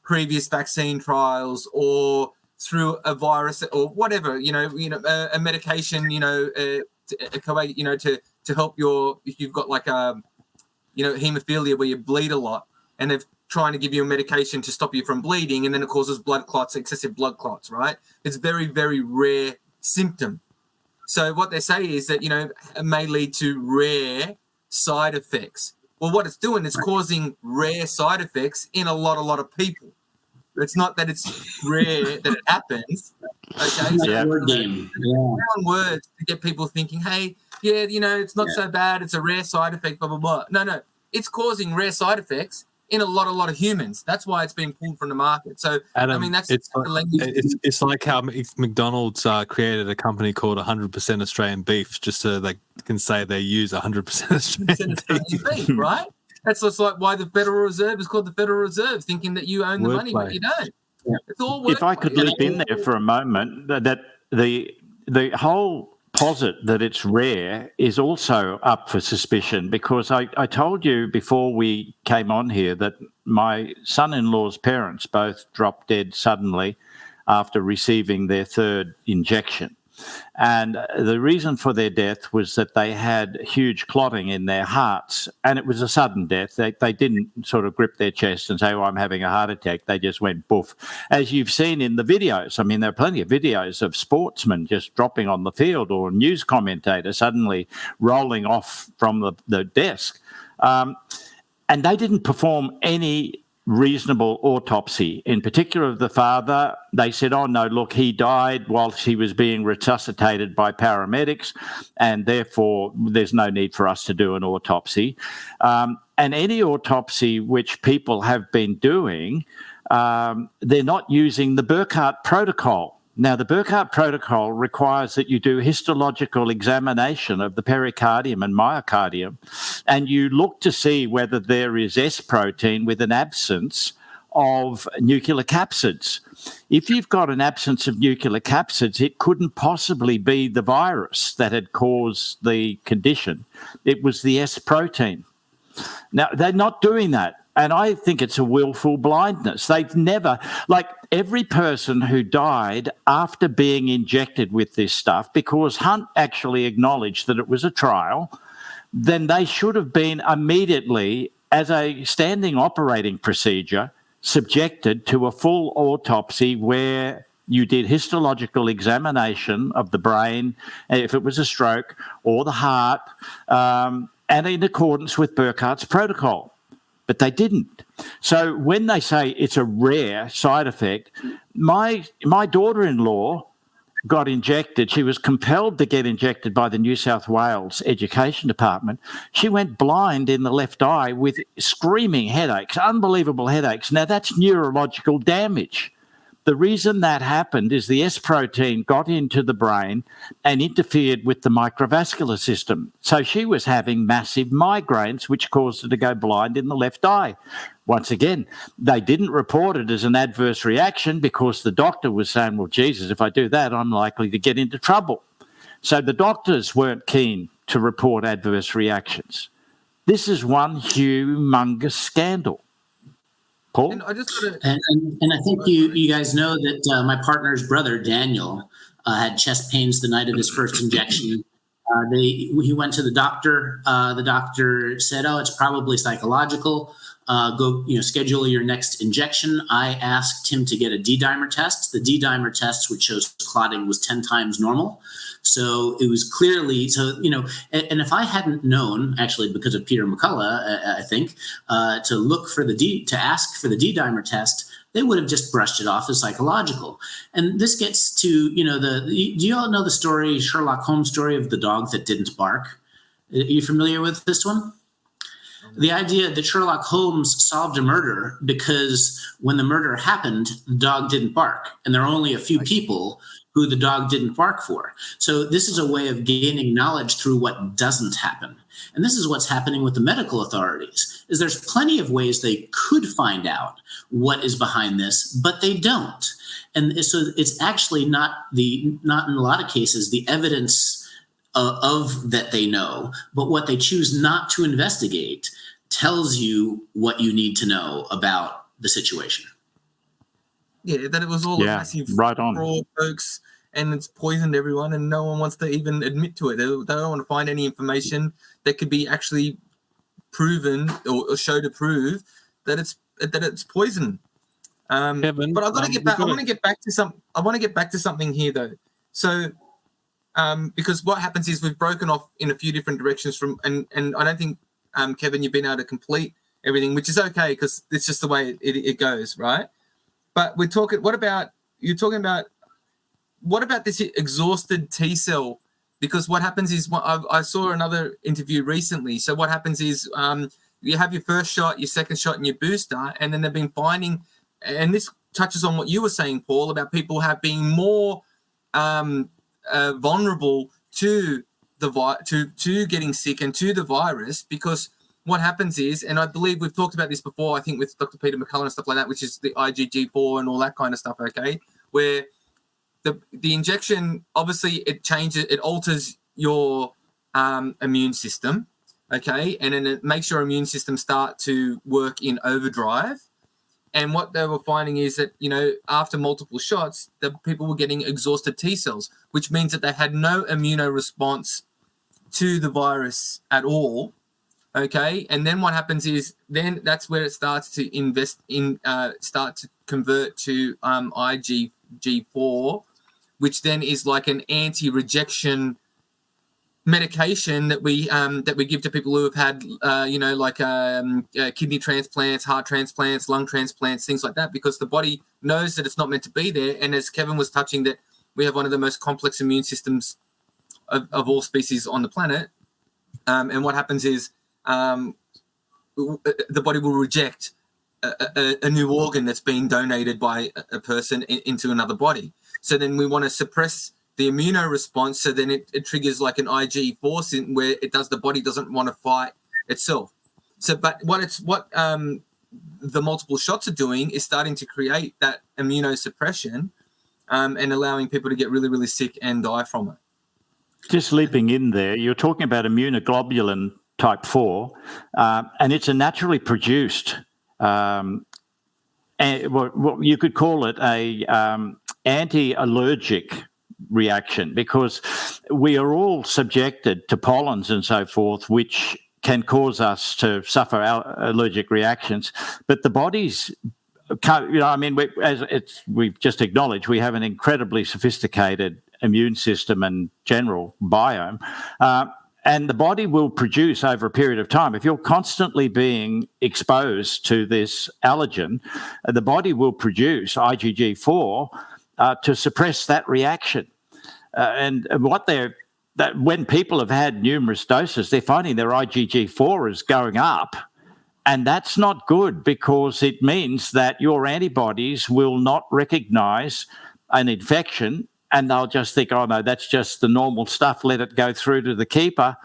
previous vaccine trials, or through a virus, or whatever. A medication. To help if you've got hemophilia where you bleed a lot, and they're trying to give you a medication to stop you from bleeding, and then it causes blood clots, excessive blood clots, right? It's a very, very rare symptom. So what they say is that, it may lead to rare side effects. Well, what it's doing is causing rare side effects in a lot of people. It's not that it's rare that it happens. Okay, so word game. Words to get people thinking, hey, it's not so bad. It's a rare side effect, blah, blah, blah. No. It's causing rare side effects in a lot of humans. That's why it's being pulled from the market. So, Adam, that's it's like how McDonald's created a company called 100% Australian Beef, just so they can say they use 100% Australian beef, right? That's just like why the Federal Reserve is called the Federal Reserve, thinking that you own the money, but you don't. It's all work. If I could leap in there for a moment, that the whole posit that it's rare is also up for suspicion, because I told you before we came on here that my son-in-law's parents both dropped dead suddenly after receiving their third injection. And the reason for their death was that they had huge clotting in their hearts, and it was a sudden death. They didn't sort of grip their chest and say, "Oh, I'm having a heart attack." They just went boof. As you've seen in the videos, I mean, there are plenty of videos of sportsmen just dropping on the field, or news commentators suddenly rolling off from the desk. And they didn't perform any reasonable autopsy. In particular of the father, they said, "Oh no, look, he died whilst he was being resuscitated by paramedics, and therefore there's no need for us to do an autopsy." And any autopsy which people have been doing, they're not using the Burkhardt protocol. Now, the Burkhardt protocol requires that you do histological examination of the pericardium and myocardium, and you look to see whether there is S protein with an absence of nucleocapsids. If you've got an absence of nucleocapsids, it couldn't possibly be the virus that had caused the condition. It was the S protein. Now, they're not doing that. And I think it's a willful blindness. They've never, like every person who died after being injected with this stuff, because Hunt actually acknowledged that it was a trial, then they should have been immediately, as a standing operating procedure, subjected to a full autopsy where you did histological examination of the brain, if it was a stroke, or the heart, and in accordance with Burkhart's protocol. But they didn't. So when they say it's a rare side effect, my daughter-in-law got injected. She was compelled to get injected by the New South Wales Education Department. She went blind in the left eye with screaming headaches, unbelievable headaches. Now, that's neurological damage. The reason that happened is the S protein got into the brain and interfered with the microvascular system. So she was having massive migraines, which caused her to go blind in the left eye. Once again, they didn't report it as an adverse reaction because the doctor was saying, well, Jesus, if I do that, I'm likely to get into trouble. So the doctors weren't keen to report adverse reactions. This is one humongous scandal. Paul? And I think you guys know that my partner's brother, Daniel, had chest pains the night of his first injection. He went to the doctor. The doctor said, oh, it's probably psychological. Go, schedule your next injection. I asked him to get a D-dimer test. The D-dimer test, which shows clotting, was 10 times normal. So it was clearly, and if I hadn't known, actually because of Peter McCullough, I think, to ask for the D-dimer test, they would have just brushed it off as psychological. And this gets to, do you all know the story, Sherlock Holmes story of the dog that didn't bark? Are you familiar with this one? The idea that Sherlock Holmes solved a murder because when the murder happened, the dog didn't bark. And there are only a few people who the dog didn't bark for. So this is a way of gaining knowledge through what doesn't happen. And this is what's happening with the medical authorities, is there's plenty of ways they could find out what is behind this, but they don't. And so it's actually not in a lot of cases, the evidence of that they know, but what they choose not to investigate tells you what you need to know about the situation. Yeah, that it was all a massive fraud, folks, and it's poisoned everyone, and no one wants to even admit to it. They don't want to find any information that could be actually proven or show to prove that it's poison. Kevin, but I've got to get back. I want to get back to something here, though. So. Because what happens is we've broken off in a few different directions and I don't think, Kevin, you've been able to complete everything, which is okay because it's just the way it goes, right? But we're talking, what about this exhausted T cell? Because what happens is, I saw another interview recently. So what happens is you have your first shot, your second shot, and your booster, and then they've been finding, and this touches on what you were saying, Paul, about people being more vulnerable to to getting sick and to the virus, because what happens is, and I believe we've talked about this before, I think with Dr. Peter McCullough and stuff like that, which is the IgG4 and all that kind of stuff, okay, where the injection, obviously it alters your immune system, okay, and then it makes your immune system start to work in overdrive. And what they were finding is that, after multiple shots, the people were getting exhausted T cells, which means that they had no immunoresponse to the virus at all. Okay. And then what happens is then that's where it starts to start to convert to IgG4, which then is like an anti-rejection medication that we give to people who have had kidney transplants, heart transplants, lung transplants, things like that, because the body knows that it's not meant to be there. And as Kevin was touching, that we have one of the most complex immune systems of all species on the planet. And what happens is the body will reject a new organ that's been donated by a person into another body. So then we want to suppress the immunoresponse, so then it triggers like an IgG4 where the body doesn't want to fight itself. So, but what the multiple shots are doing is starting to create that immunosuppression and allowing people to get really, really sick and die from it. Just leaping in there, you're talking about immunoglobulin type 4, and it's a naturally produced and what you could call it a anti-allergic reaction, because we are all subjected to pollens and so forth, which can cause us to suffer allergic reactions. But the body's, we've just acknowledged, we have an incredibly sophisticated immune system and general biome. And the body will produce over a period of time. If you're constantly being exposed to this allergen, the body will produce IgG4 to suppress that reaction. And when people have had numerous doses, they're finding their IgG4 is going up. And that's not good, because it means that your antibodies will not recognize an infection, and they'll just think, oh, no, that's just the normal stuff. Let it go through to the keeper,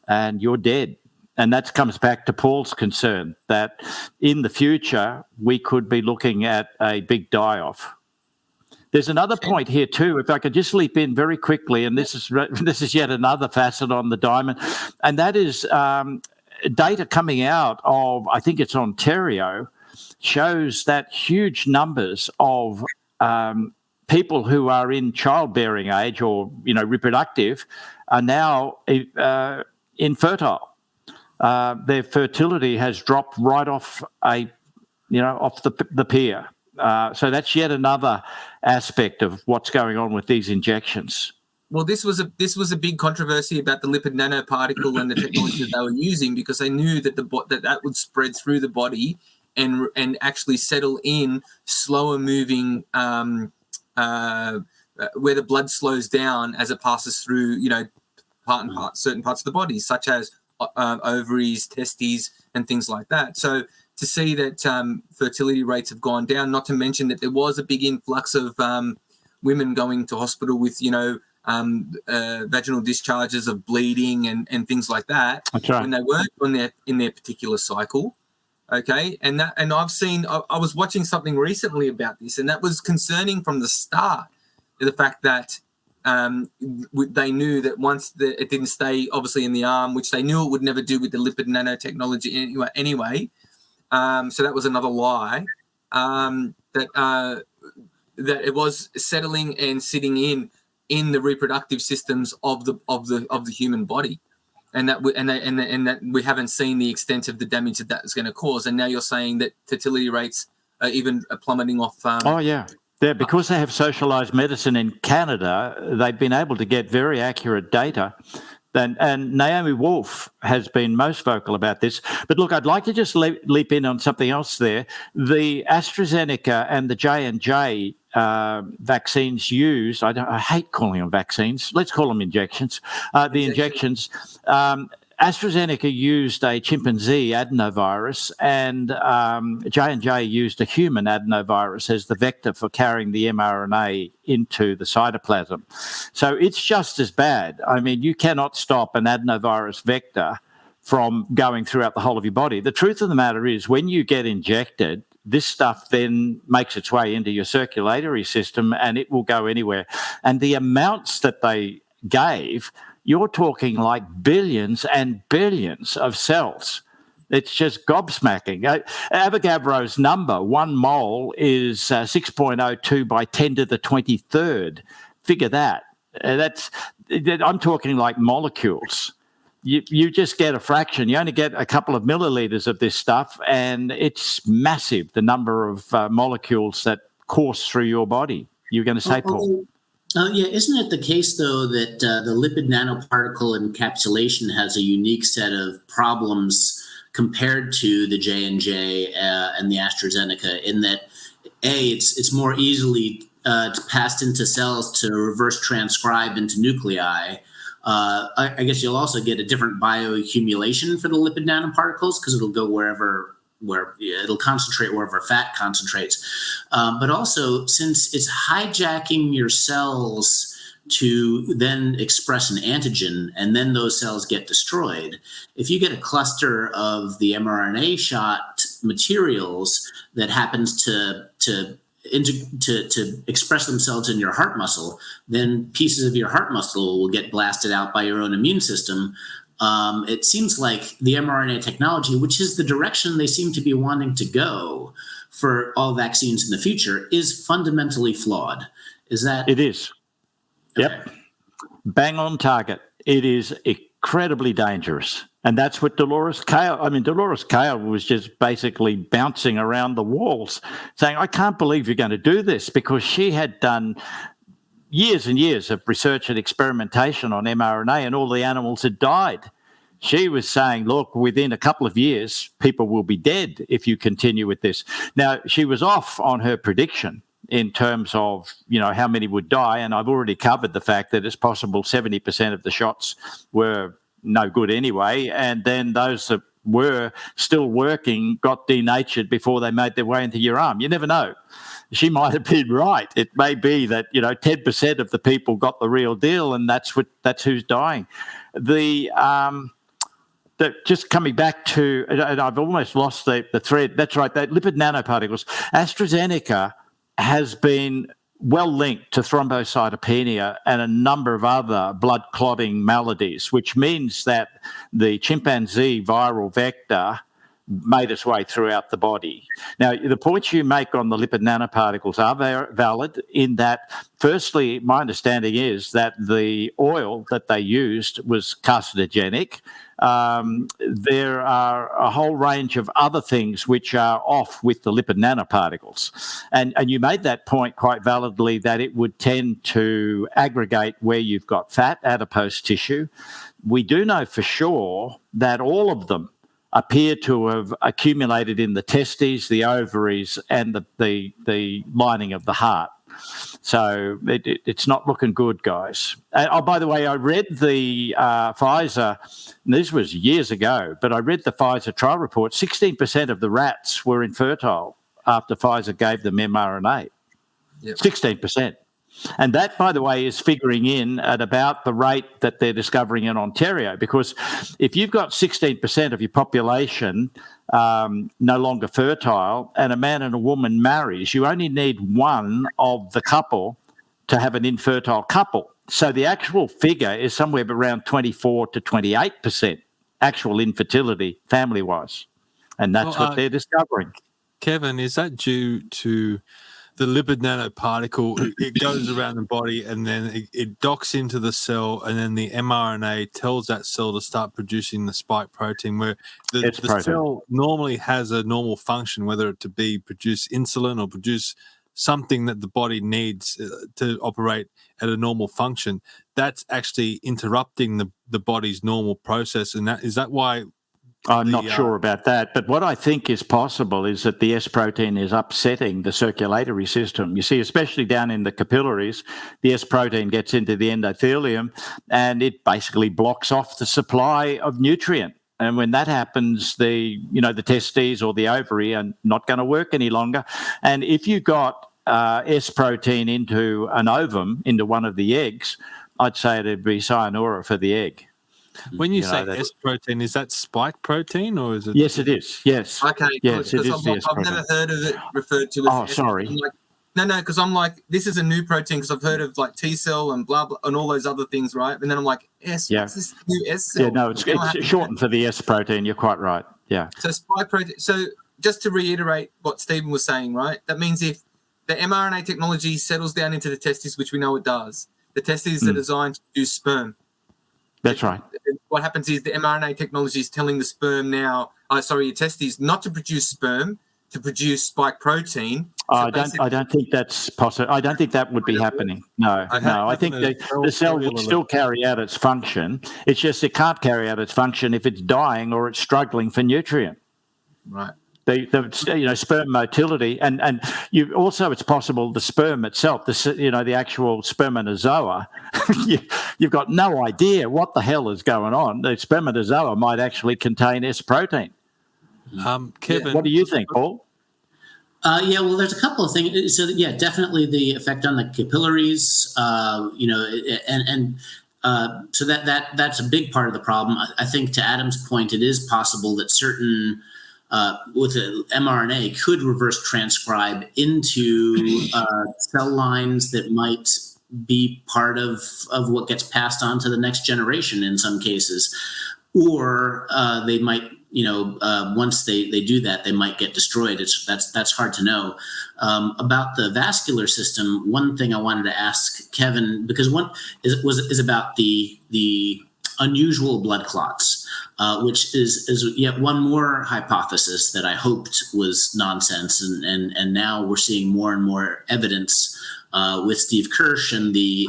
and you're dead. And that comes back to Paul's concern that in the future, we could be looking at a big die-off. There's another point here too, if I could just leap in very quickly, and this is yet another facet on the diamond, and that is data coming out of, I think it's Ontario, shows that huge numbers of people who are in childbearing age or reproductive are now infertile. Their fertility has dropped right off off the pier. So that's yet another aspect of what's going on with these injections. Well, this was a big controversy about the lipid nanoparticle and the technology that they were using, because they knew that that would spread through the body and actually settle in slower moving where the blood slows down as it passes through certain parts of the body, such as ovaries, testes, and things like that. So to see that fertility rates have gone down, not to mention that there was a big influx of women going to hospital with, vaginal discharges of bleeding and things like that. That's right. When they weren't in their particular cycle. Okay, and I've seen. I was watching something recently about this, and that was concerning from the start. The fact that they knew that once it didn't stay obviously in the arm, which they knew it would never do with the lipid nanotechnology anyway. So that was another lie, that it was settling and sitting in the reproductive systems of the human body, and that we haven't seen the extent of the damage that is going to cause. And now you're saying that fertility rates are even plummeting off. Because they have socialized medicine in Canada, they've been able to get very accurate data. And Naomi Wolf has been most vocal about this. But look, I'd like to just leap in on something else there. The AstraZeneca and the J&J vaccines used, I hate calling them vaccines, let's call them injections. The injections, AstraZeneca used a chimpanzee adenovirus, and J&J used a human adenovirus as the vector for carrying the mRNA into the cytoplasm. So it's just as bad. I mean, you cannot stop an adenovirus vector from going throughout the whole of your body. The truth of the matter is, when you get injected, this stuff then makes its way into your circulatory system, and it will go anywhere. And the amounts that they gave, you're talking like billions and billions of cells. It's just gobsmacking. Avogadro's number, 1 mole, is 6.02 by 10 to the 23rd. Figure that. I'm talking like molecules. You just get a fraction. You only get a couple of milliliters of this stuff, and it's massive, the number of molecules that course through your body. You were going to say, Paul? Isn't it the case, though, that the lipid nanoparticle encapsulation has a unique set of problems compared to the J&J and the AstraZeneca, in that, it's more easily passed into cells to reverse transcribe into nuclei. I guess you'll also get a different bioaccumulation for the lipid nanoparticles, because it'll go where it'll concentrate wherever fat concentrates. But also, since it's hijacking your cells to then express an antigen, and then those cells get destroyed, if you get a cluster of the mRNA shot materials that happens to express themselves in your heart muscle, then pieces of your heart muscle will get blasted out by your own immune system, it seems like the mRNA technology, which is the direction they seem to be wanting to go for all vaccines in the future, is fundamentally flawed. Is that? It is. Okay. Yep. Bang on target. It is incredibly dangerous. And that's what Dolores Cale was just basically bouncing around the walls saying, I can't believe you're going to do this, because she had done years and years of research and experimentation on mRNA and all the animals had died. She was saying, look, within a couple of years, people will be dead if you continue with this. Now, she was off on her prediction in terms of, how many would die. And I've already covered the fact that it's possible 70% of the shots were no good anyway. And then those that were still working got denatured before they made their way into your arm. You never know. She might have been right. It may be that, 10% of the people got the real deal, and that's who's dying. Just coming back to, and I've almost lost the thread. That's right, that lipid nanoparticles. AstraZeneca has been well linked to thrombocytopenia and a number of other blood clotting maladies, which means that the chimpanzee viral vector made its way throughout the body. Now, the points you make on the lipid nanoparticles are valid in that, firstly, my understanding is that the oil that they used was carcinogenic. There are a whole range of other things which are off with the lipid nanoparticles. And you made that point quite validly, that it would tend to aggregate where you've got fat, adipose tissue. We do know for sure that all of them appear to have accumulated in the testes, the ovaries, and the lining of the heart. So it's not looking good, guys. By the way, I read the Pfizer, and this was years ago, but I read the Pfizer trial report. 16% of the rats were infertile after Pfizer gave them mRNA. Yep. 16%. And that, by the way, is figuring in at about the rate that they're discovering in Ontario, because if you've got 16% of your population no longer fertile and a man and a woman marries, you only need one of the couple to have an infertile couple. So the actual figure is somewhere around 24 to 28% actual infertility family-wise. And that's what they're discovering. Kevin, is that due to the lipid nanoparticle? It goes around the body and then it docks into the cell, and then the mRNA tells that cell to start producing the spike protein, where the cell normally has a normal function, whether it to be produce insulin or produce something that the body needs to operate at a normal function. That's actually interrupting the body's normal process. And is that why? I'm not sure about that, but what I think is possible is that the S protein is upsetting the circulatory system. You see, especially down in the capillaries, the S protein gets into the endothelium and it basically blocks off the supply of nutrient. And when that happens, the testes or the ovary are not going to work any longer. And if you got S protein into an ovum, into one of the eggs, I'd say it'd be cyanura for the egg. When you say S protein, is that spike protein or is it? Yes, it is. Yes. Okay. Yes, it is. I've never heard of it referred to as. Oh, sorry. No, because I'm like, this is a new protein, because I've heard of like T cell and blah blah and all those other things, right? And then I'm like, what's this new S cell? Yeah, no, it's shortened for the S protein. You're quite right. Yeah. So spike protein. So just to reiterate what Stephen was saying, right? That means if the mRNA technology settles down into the testes, which we know it does, the testes are designed to produce sperm. That's right. What happens is the mRNA technology is telling the sperm now, your testes, not to produce sperm, to produce spike protein. I don't think that's possible. I don't think that would be happening. No. I think the cell will still carry out its function. It's just it can't carry out its function if it's dying or it's struggling for nutrient. Right. The sperm motility, and you also, it's possible the sperm itself, the actual spermatozoa, you've got no idea what the hell is going on. The spermatozoa might actually contain S protein. Kevin, what do you think, Paul? Well, there's a couple of things. So, definitely the effect on the capillaries, so that's a big part of the problem. I think, to Adam's point, it is possible that certain with the mRNA could reverse transcribe into cell lines that might be part of what gets passed on to the next generation in some cases. or they might, once they do that, they might get destroyed. That's hard to know. About the vascular system, one thing I wanted to ask Kevin, because one is about the unusual blood clots, which is yet one more hypothesis that I hoped was nonsense, and now we're seeing more and more evidence with Steve Kirsch and the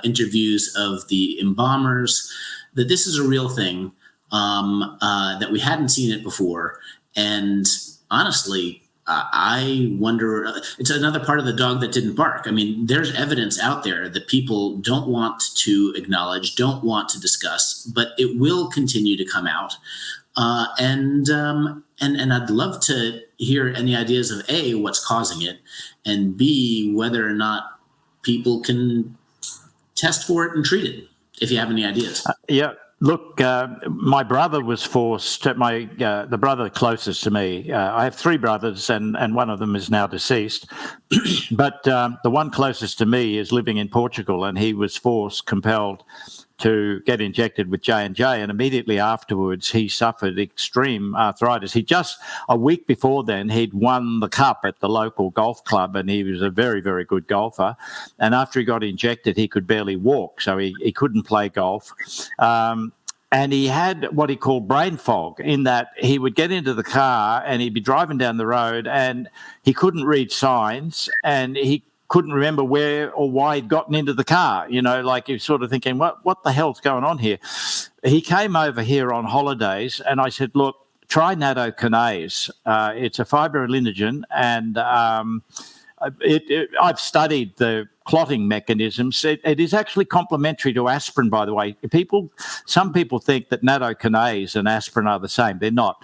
interviews of the embalmers that this is a real thing, that we hadn't seen it before. And honestly, I wonder, it's another part of the dog that didn't bark. I mean, there's evidence out there that people don't want to acknowledge, don't want to discuss, but it will continue to come out. And I'd love to hear any ideas of A, what's causing it, and B, whether or not people can test for it and treat it, if you have any ideas. Yeah. Look, my brother was forced, the brother closest to me, I have three brothers and one of them is now deceased, but the one closest to me is living in Portugal, and he was compelled to get injected with J&J, and immediately afterwards he suffered extreme arthritis. He just, a week before then, he'd won the cup at the local golf club, and he was a very, very good golfer. And after he got injected, he could barely walk, so he couldn't play golf. And he had what he called brain fog, in that he would get into the car and he'd be driving down the road and he couldn't read signs, and he couldn't remember where or why he'd gotten into the car, like you're sort of thinking, what the hell's going on here? He came over here on holidays, and I said, look, try nattokinase. It's a fibrinogen, and I've studied the clotting mechanisms. It is actually complementary to aspirin, by the way. Some people think that nattokinase and aspirin are the same. They're not.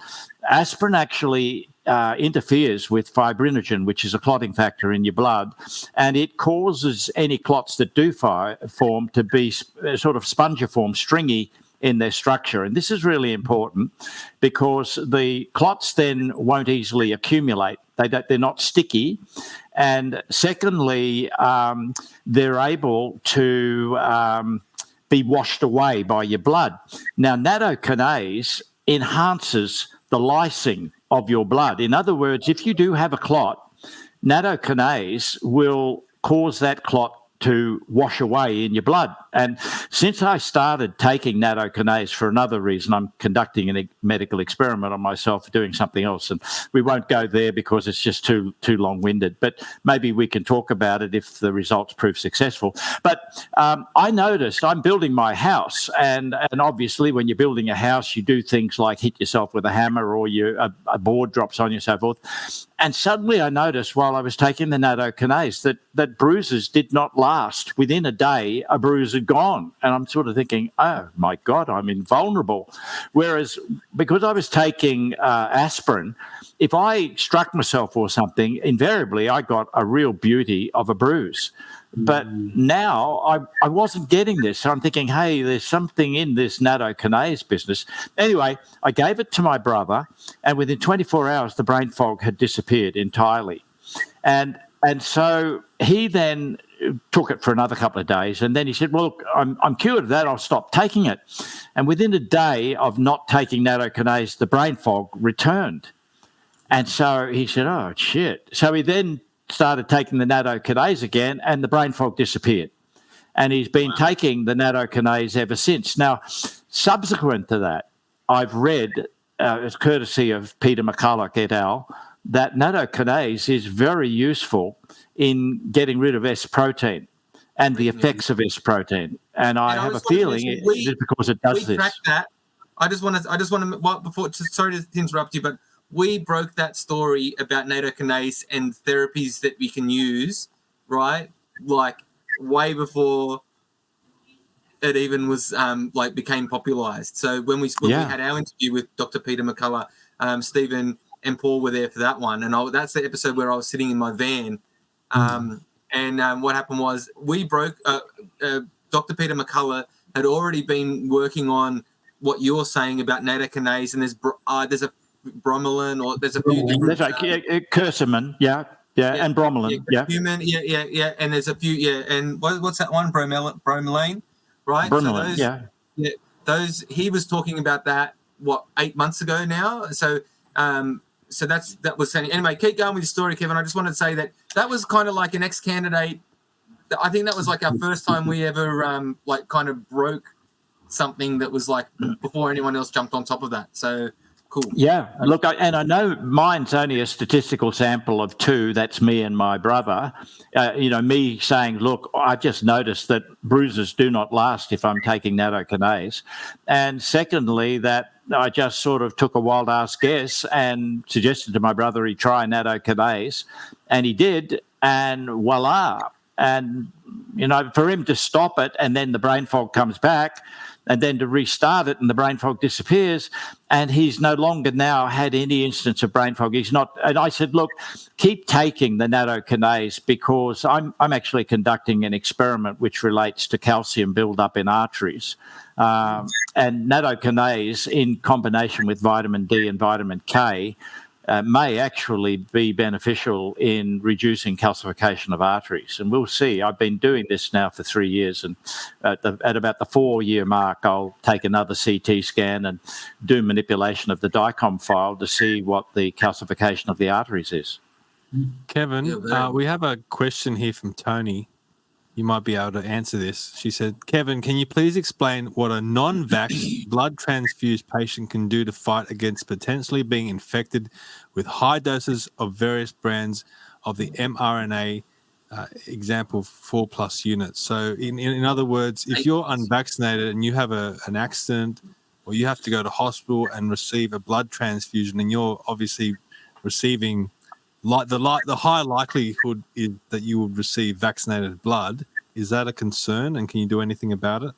Aspirin actually interferes with fibrinogen, which is a clotting factor in your blood, and it causes any clots that do form to be sort of spongiform, stringy in their structure. And this is really important because the clots then won't easily accumulate. They're not sticky. And secondly, they're able to be washed away by your blood. Now, nattokinase enhances the lysing of your blood. In other words, if you do have a clot, nattokinase will cause that clot to wash away in your blood. And since I started taking nattokinase for another reason, I'm conducting a medical experiment on myself, doing something else, and we won't go there because it's just too long-winded, but maybe we can talk about it if the results prove successful. But I noticed, I'm building my house, and obviously when you're building a house, you do things like hit yourself with a hammer, or a board drops on you, so forth. And suddenly I noticed while I was taking the nattokinase that bruises did not last. Within a day, a bruise had gone. And I'm sort of thinking, oh, my God, I'm invulnerable. Whereas because I was taking aspirin, if I struck myself or something, invariably I got a real beauty of a bruise. But now I wasn't getting this. So I'm thinking, hey, there's something in this nattokinase business. Anyway, I gave it to my brother, and within 24 hours, the brain fog had disappeared entirely. And so he then took it for another couple of days, and then he said, well, look, I'm cured of that. I'll stop taking it. And within a day of not taking nattokinase, the brain fog returned. And so he said, oh, shit. So he then started taking the nattokinase again, and the brain fog disappeared. And he's been taking the nattokinase ever since. Now, subsequent to that, I've read, as courtesy of Peter McCulloch et al., that nattokinase is very useful in getting rid of S protein and the effects of S protein. And I have a feeling it is because it does this. That. I just want to, well, before, sorry to interrupt you, but we broke that story about nattokinase and therapies that we can use, right? Like way before it even was became popularized. So when we had our interview with Dr. Peter McCulloch, Stephen and Paul were there for that one, and that's the episode where I was sitting in my van. And what happened was we broke. Dr. Peter McCulloch had already been working on what you're saying about nattokinase, and there's a bromelain, or there's a few different... Quercetin, and bromelain, human, and there's a few, and what's that one? Bromelain, right? Bromelain, he was talking about that 8 months ago now. So that was saying. Anyway, keep going with your story, Kevin. I just wanted to say that was kind of like an ex-candidate. I think that was like our first time we ever like kind of broke something that was like before anyone else jumped on top of that. So cool. Yeah, look, I know mine's only a statistical sample of 2. That's me and my brother. Me saying, look, I just noticed that bruises do not last if I'm taking nattokinase. And secondly, that I just sort of took a wild-ass guess and suggested to my brother he try nattokinase, and he did, and voila. And, for him to stop it and then the brain fog comes back, and then to restart it and the brain fog disappears, and he's no longer now had any instance of brain fog. He's not. And I said, look, keep taking the nattokinase, because I'm actually conducting an experiment which relates to calcium buildup in arteries. And nattokinase in combination with vitamin D and vitamin K may actually be beneficial in reducing calcification of arteries. And we'll see. I've been doing this now for 3 years, and at about the 4-year mark, I'll take another CT scan and do manipulation of the DICOM file to see what the calcification of the arteries is. Kevin, we have a question here from Tony. You might be able to answer this. She said, Kevin, can you please explain what a non-vax blood transfused patient can do to fight against potentially being infected with high doses of various brands of the mRNA, example 4+ units? So in other words, if you're unvaccinated and you have an accident, or you have to go to hospital and receive a blood transfusion, and you're obviously receiving the high likelihood is that you would receive vaccinated blood. Is that a concern, and can you do anything about it?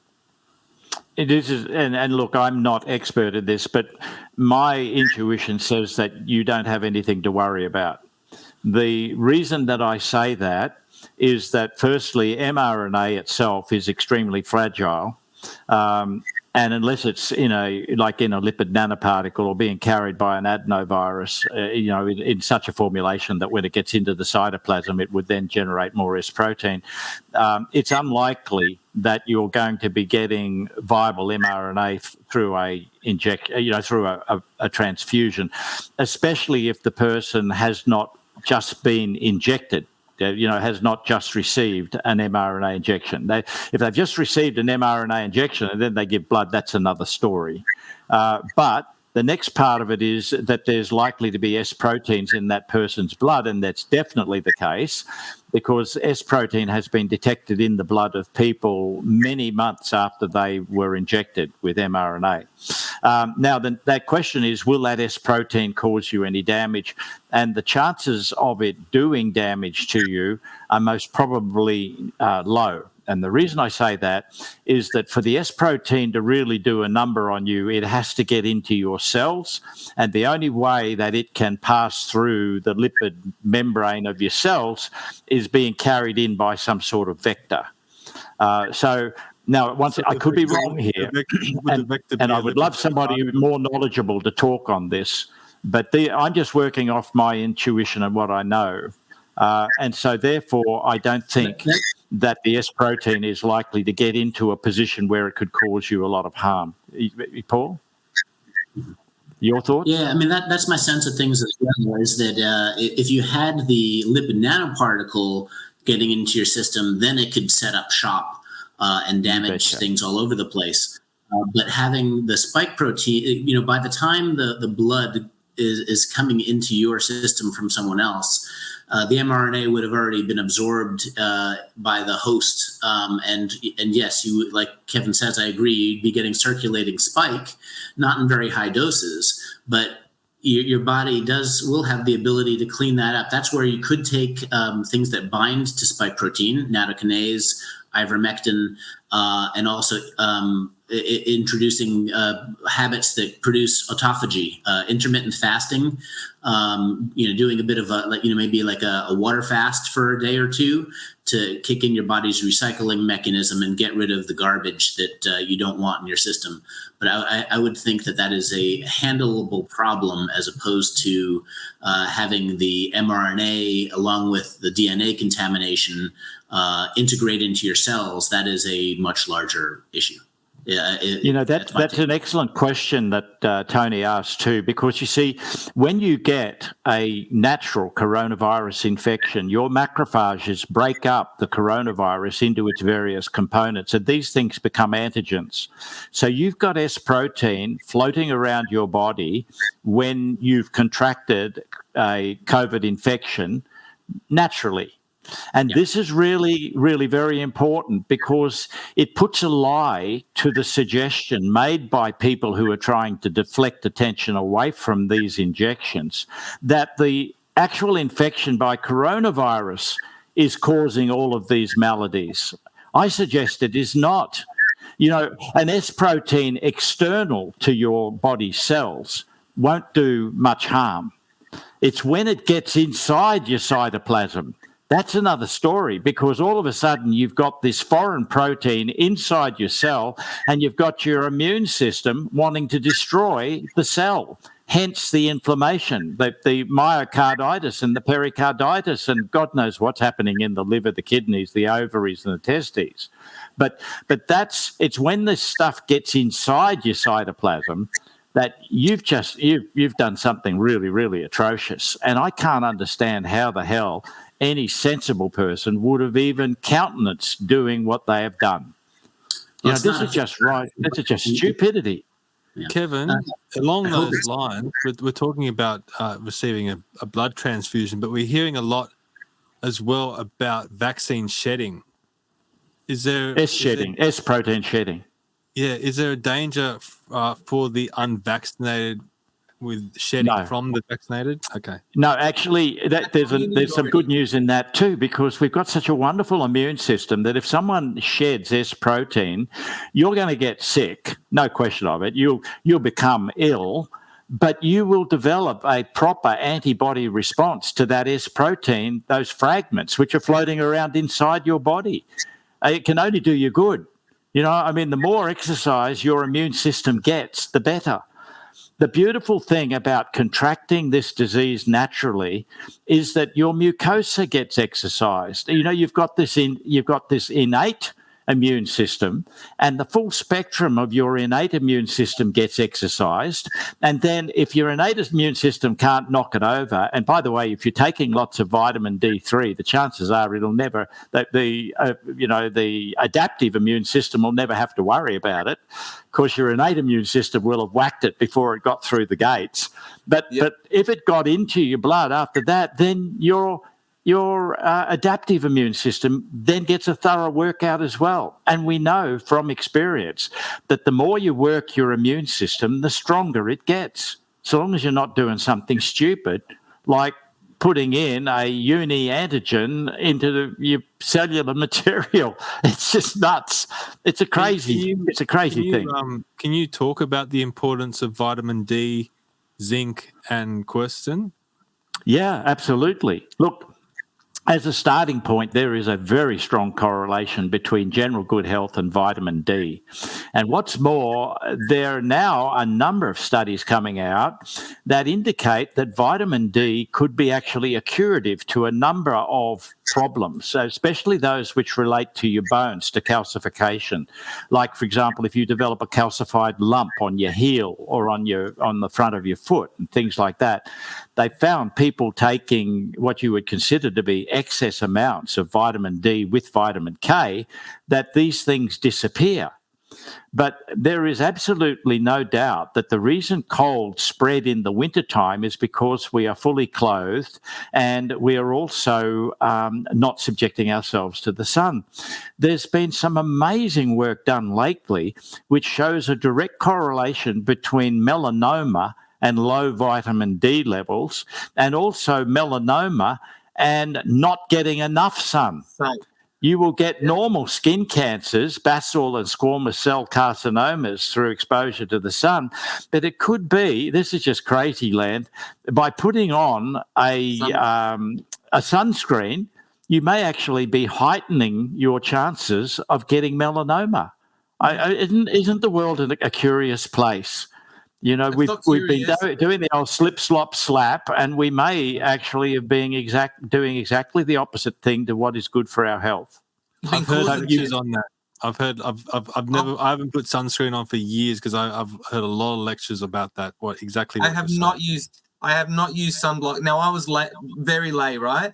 It is, and look, I'm not expert at this, but my intuition says that you don't have anything to worry about. The reason that I say that is that, firstly, mRNA itself is extremely fragile. And unless it's like in a lipid nanoparticle or being carried by an adenovirus, in such a formulation that when it gets into the cytoplasm, it would then generate more S protein, it's unlikely that you're going to be getting viable mRNA through a transfusion, especially if the person has not just been injected. Has not just received an mRNA injection. If they've just received an mRNA injection and then they give blood, that's another story. But the next part of it is that there's likely to be S proteins in that person's blood, and that's definitely the case, because S protein has been detected in the blood of people many months after they were injected with mRNA. Now, that question is, will that S protein cause you any damage? And the chances of it doing damage to you are most probably low. And the reason I say that is that for the S protein to really do a number on you, it has to get into your cells. And the only way that it can pass through the lipid membrane of your cells is being carried in by some sort of vector. So now, I could be wrong here, and I would love somebody more knowledgeable to talk on this, but I'm just working off my intuition and what I know. And so therefore, I don't think that the S protein is likely to get into a position where it could cause you a lot of harm. Paul? Your thoughts? Yeah, I mean, that's my sense of things as well, is that if you had the lipid nanoparticle getting into your system, then it could set up shop and damage things all over the place. But having the spike protein, by the time the blood is coming into your system from someone else, the mRNA would have already been absorbed by the host. And yes, you, like Kevin says, I agree, you'd be getting circulating spike, not in very high doses, but your body will have the ability to clean that up. That's where you could take things that bind to spike protein, nattokinase, ivermectin, and also introducing habits that produce autophagy, intermittent fasting, doing a bit of maybe like a water fast for a day or two to kick in your body's recycling mechanism and get rid of the garbage that you don't want in your system. But I would think that is a handleable problem, as opposed to having the mRNA along with the DNA contamination integrate into your cells. That is a much larger issue. Yeah, that's an excellent question that Tony asked too, because you see, when you get a natural coronavirus infection, your macrophages break up the coronavirus into its various components, and these things become antigens. So you've got S protein floating around your body when you've contracted a COVID infection naturally. And this is really, really very important, because it puts a lie to the suggestion made by people who are trying to deflect attention away from these injections that the actual infection by coronavirus is causing all of these maladies. I suggest it is not. An S protein external to your body cells won't do much harm. It's when it gets inside your cytoplasm. That's another story, because all of a sudden you've got this foreign protein inside your cell, and you've got your immune system wanting to destroy the cell, hence the inflammation, the myocarditis and the pericarditis, and God knows what's happening in the liver, the kidneys, the ovaries and the testes. But it's when this stuff gets inside your cytoplasm that you've done something really, really atrocious. And I can't understand how the hell any sensible person would have even countenanced doing what they have done. This is just right. This is just stupidity. Yeah. Kevin, along those lines, we're talking about receiving a blood transfusion, but we're hearing a lot as well about vaccine shedding. Is there S protein shedding? Yeah. Is there a danger for the unvaccinated with shedding from the vaccinated? Okay. No, actually, there's some good news in that too, because we've got such a wonderful immune system that if someone sheds S protein, you're going to get sick, no question of it. You'll become ill, but you will develop a proper antibody response to that S protein, those fragments which are floating around inside your body. It can only do you good. The more exercise your immune system gets, the better. The beautiful thing about contracting this disease naturally is that your mucosa gets exercised. You've got this innate immune system, and the full spectrum of your innate immune system gets exercised. And then if your innate immune system can't knock it over, and by the way, if you're taking lots of vitamin D3, the chances are the adaptive immune system will never have to worry about it, because your innate immune system will have whacked it before it got through the gates. But if it got into your blood after that, then your adaptive immune system then gets a thorough workout as well. And we know from experience that the more you work your immune system, the stronger it gets, so long as you're not doing something stupid like putting in a uni antigen into your cellular material. It's just nuts. It's a crazy thing. Can you talk about the importance of vitamin D, zinc, and quercetin? Yeah, absolutely. Look, as a starting point, there is a very strong correlation between general good health and vitamin D. And what's more, there are now a number of studies coming out that indicate that vitamin D could be actually a curative to a number of problems, so especially those which relate to your bones, to calcification. Like, for example, if you develop a calcified lump on your heel or on the front of your foot and things like that, they found people taking what you would consider to be excess amounts of vitamin D with vitamin K, that these things disappear. But there is absolutely no doubt that the reason colds spread in the wintertime is because we are fully clothed and we are also not subjecting ourselves to the sun. There's been some amazing work done lately which shows a direct correlation between melanoma and low vitamin D levels, and also melanoma and not getting enough sun. You will get normal skin cancers, basal and squamous cell carcinomas through exposure to the sun. But it could be, this is just crazy land, by putting on a sunscreen, you may actually be heightening your chances of getting melanoma. Isn't the world a curious place? We've been doing the old slip, slop, slap, and we may actually have been doing exactly the opposite thing to what is good for our health. I've heard lectures on that. I've heard. I haven't put sunscreen on for years because I've heard a lot of lectures about that. What exactly? I have not used sunblock. Now I was very lay, right?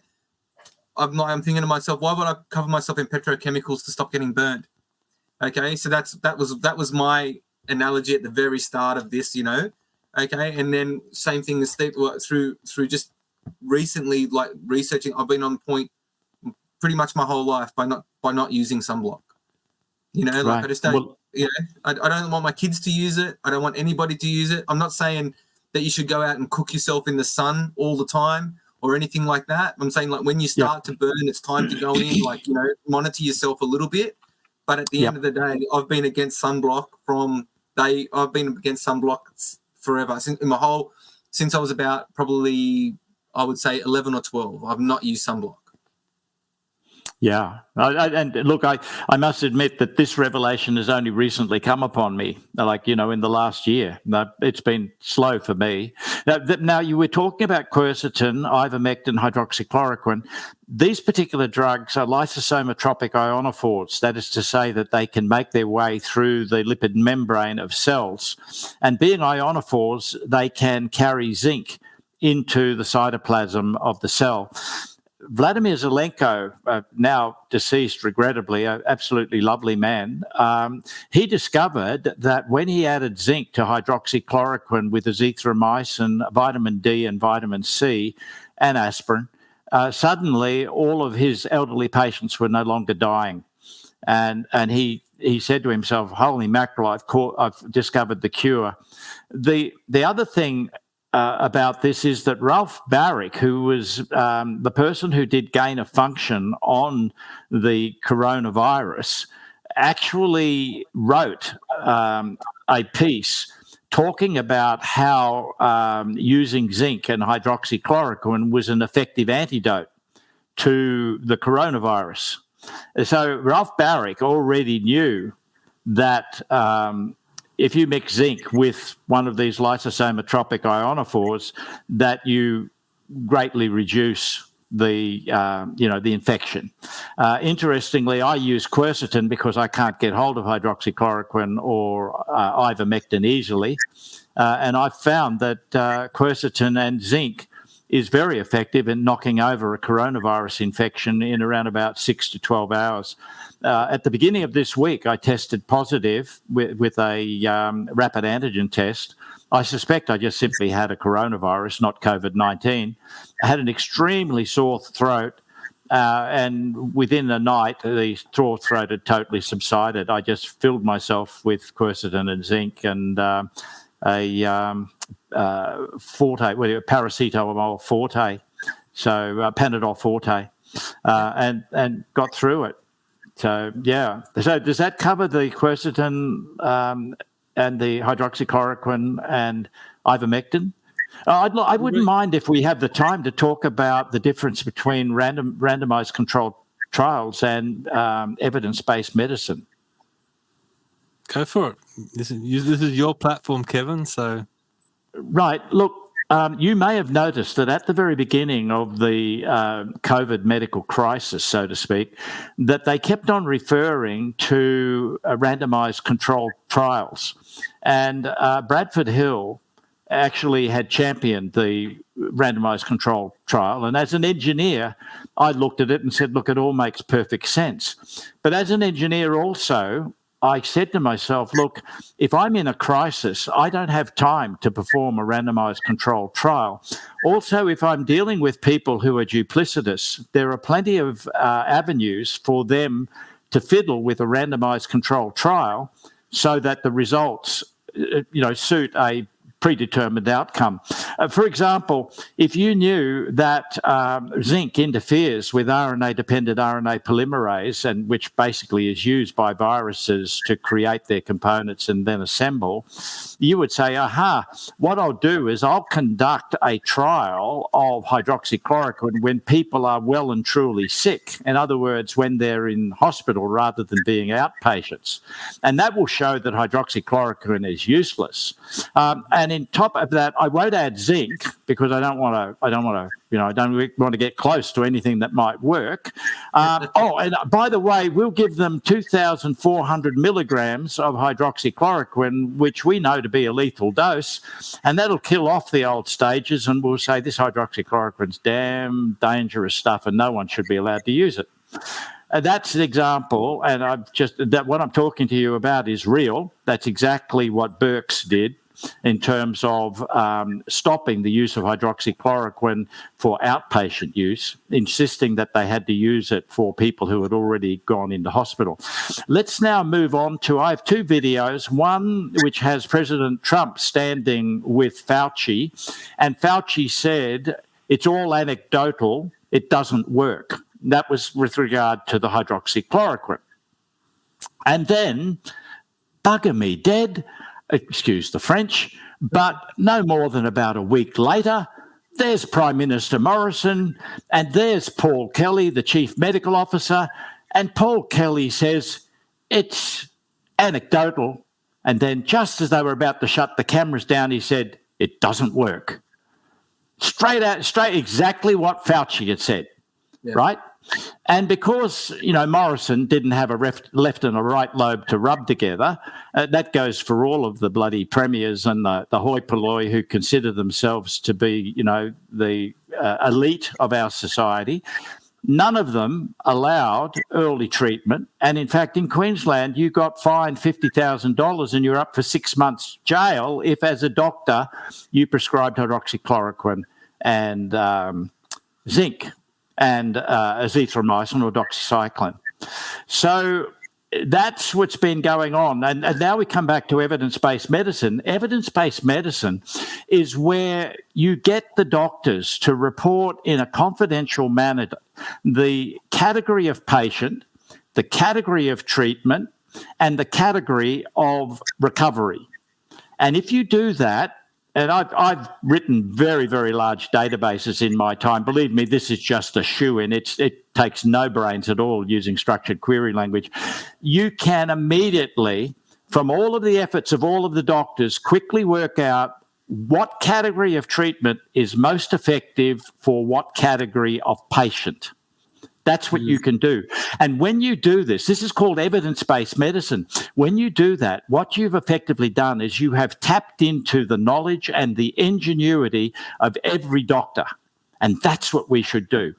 I'm thinking to myself, why would I cover myself in petrochemicals to stop getting burnt? Okay, so that was my analogy at the very start of this, you know. Okay, and then same thing as Steve, through just recently, like researching. I've been on point pretty much my whole life by not using sunblock. You know, like I just don't. You know, I don't want my kids to use it. I don't want anybody to use it. I'm not saying that you should go out and cook yourself in the sun all the time or anything like that. I'm saying like when you start to burn, it's time to go in, like, you know, monitor yourself a little bit. But at the end of the day, I've been against sunblock I've been against sunblock forever. Since I was about probably, I would say 11 or 12, I've not used sunblock. Yeah. And look, I must admit that this revelation has only recently come upon me, like, you know, in the last year. It's been slow for me. Now, you were talking about quercetin, ivermectin, hydroxychloroquine. These particular drugs are lysosomotropic ionophores. That is to say that they can make their way through the lipid membrane of cells. And being ionophores, they can carry zinc into the cytoplasm of the cell. Vladimir Zelenko, now deceased regrettably, an absolutely lovely man, he discovered that when he added zinc to hydroxychloroquine with azithromycin, vitamin D and vitamin C and aspirin, suddenly all of his elderly patients were no longer dying. And he said to himself, holy mackerel, I've discovered the cure. The other thing about this is that Ralph Barrick, who was the person who did gain of function on the coronavirus, actually wrote a piece talking about how using zinc and hydroxychloroquine was an effective antidote to the coronavirus. So Ralph Barrick already knew that if you mix zinc with one of these lysosomotropic ionophores, that you greatly reduce the infection. Interestingly, I use quercetin because I can't get hold of hydroxychloroquine or ivermectin easily, and I've found that quercetin and zinc is very effective in knocking over a coronavirus infection in around about 6 to 12 hours. At the beginning of this week, I tested positive with a rapid antigen test. I suspect I just simply had a coronavirus, not COVID-19. I had an extremely sore throat, and within the night, the sore throat had totally subsided. I just filled myself with quercetin and zinc and paracetamol forte, so Panadol forte, and got through it. So, yeah. So does that cover the quercetin and the hydroxychloroquine and ivermectin? I wouldn't mind if we have the time to talk about the difference between randomized controlled trials and evidence-based medicine. Go for it. This is your platform, Kevin. So, right. Look, you may have noticed that at the very beginning of the COVID medical crisis, so to speak, that they kept on referring to randomized controlled trials. And Bradford Hill actually had championed the randomized controlled trial. And as an engineer, I looked at it and said, look, it all makes perfect sense. But as an engineer also, I said to myself, look, if I'm in a crisis, I don't have time to perform a randomized controlled trial. Also, if I'm dealing with people who are duplicitous, there are plenty of avenues for them to fiddle with a randomized controlled trial so that the results, suit a predetermined outcome. For example, if you knew that zinc interferes with RNA-dependent RNA polymerase, and which basically is used by viruses to create their components and then assemble, you would say, aha, what I'll do is I'll conduct a trial of hydroxychloroquine when people are well and truly sick. In other words, when they're in hospital rather than being outpatients. And that will show that hydroxychloroquine is useless. And And in top of that, I won't add zinc because I don't want to get close to anything that might work. And by the way, we'll give them 2,400 milligrams of hydroxychloroquine, which we know to be a lethal dose, and that'll kill off the old stages, and we'll say this hydroxychloroquine's damn dangerous stuff and no one should be allowed to use it. That's an example, and what I'm talking to you about is real. That's exactly what Burke's did in terms of stopping the use of hydroxychloroquine for outpatient use, insisting that they had to use it for people who had already gone into hospital. Let's now move on I have two videos, one which has President Trump standing with Fauci, and Fauci said, it's all anecdotal, it doesn't work. That was with regard to the hydroxychloroquine. And then, bugger me dead, excuse the French, but no more than about a week later, there's Prime Minister Morrison and there's Paul Kelly, the Chief Medical Officer, and Paul Kelly says it's anecdotal. And then just as they were about to shut the cameras down, he said, it doesn't work. Straight exactly what Fauci had said, right? And because, Morrison didn't have a left and a right lobe to rub together, that goes for all of the bloody premiers and the hoi polloi who consider themselves to be, the elite of our society. None of them allowed early treatment. And in fact, in Queensland, you got fined $50,000 and you're up for 6 months jail if, as a doctor, you prescribed hydroxychloroquine and zinc and azithromycin or doxycycline. So that's what's been going on. And now we come back to evidence-based medicine. Evidence-based medicine is where you get the doctors to report in a confidential manner the category of patient, the category of treatment, and the category of recovery. And if you do that, and I've written very, very large databases in my time. Believe me, this is just a shoe-in. It takes no brains at all using structured query language. You can immediately, from all of the efforts of all of the doctors, quickly work out what category of treatment is most effective for what category of patient. That's what you can do. And when you do this is called evidence-based medicine. When you do that, what you've effectively done is you have tapped into the knowledge and the ingenuity of every doctor. And that's what we should do.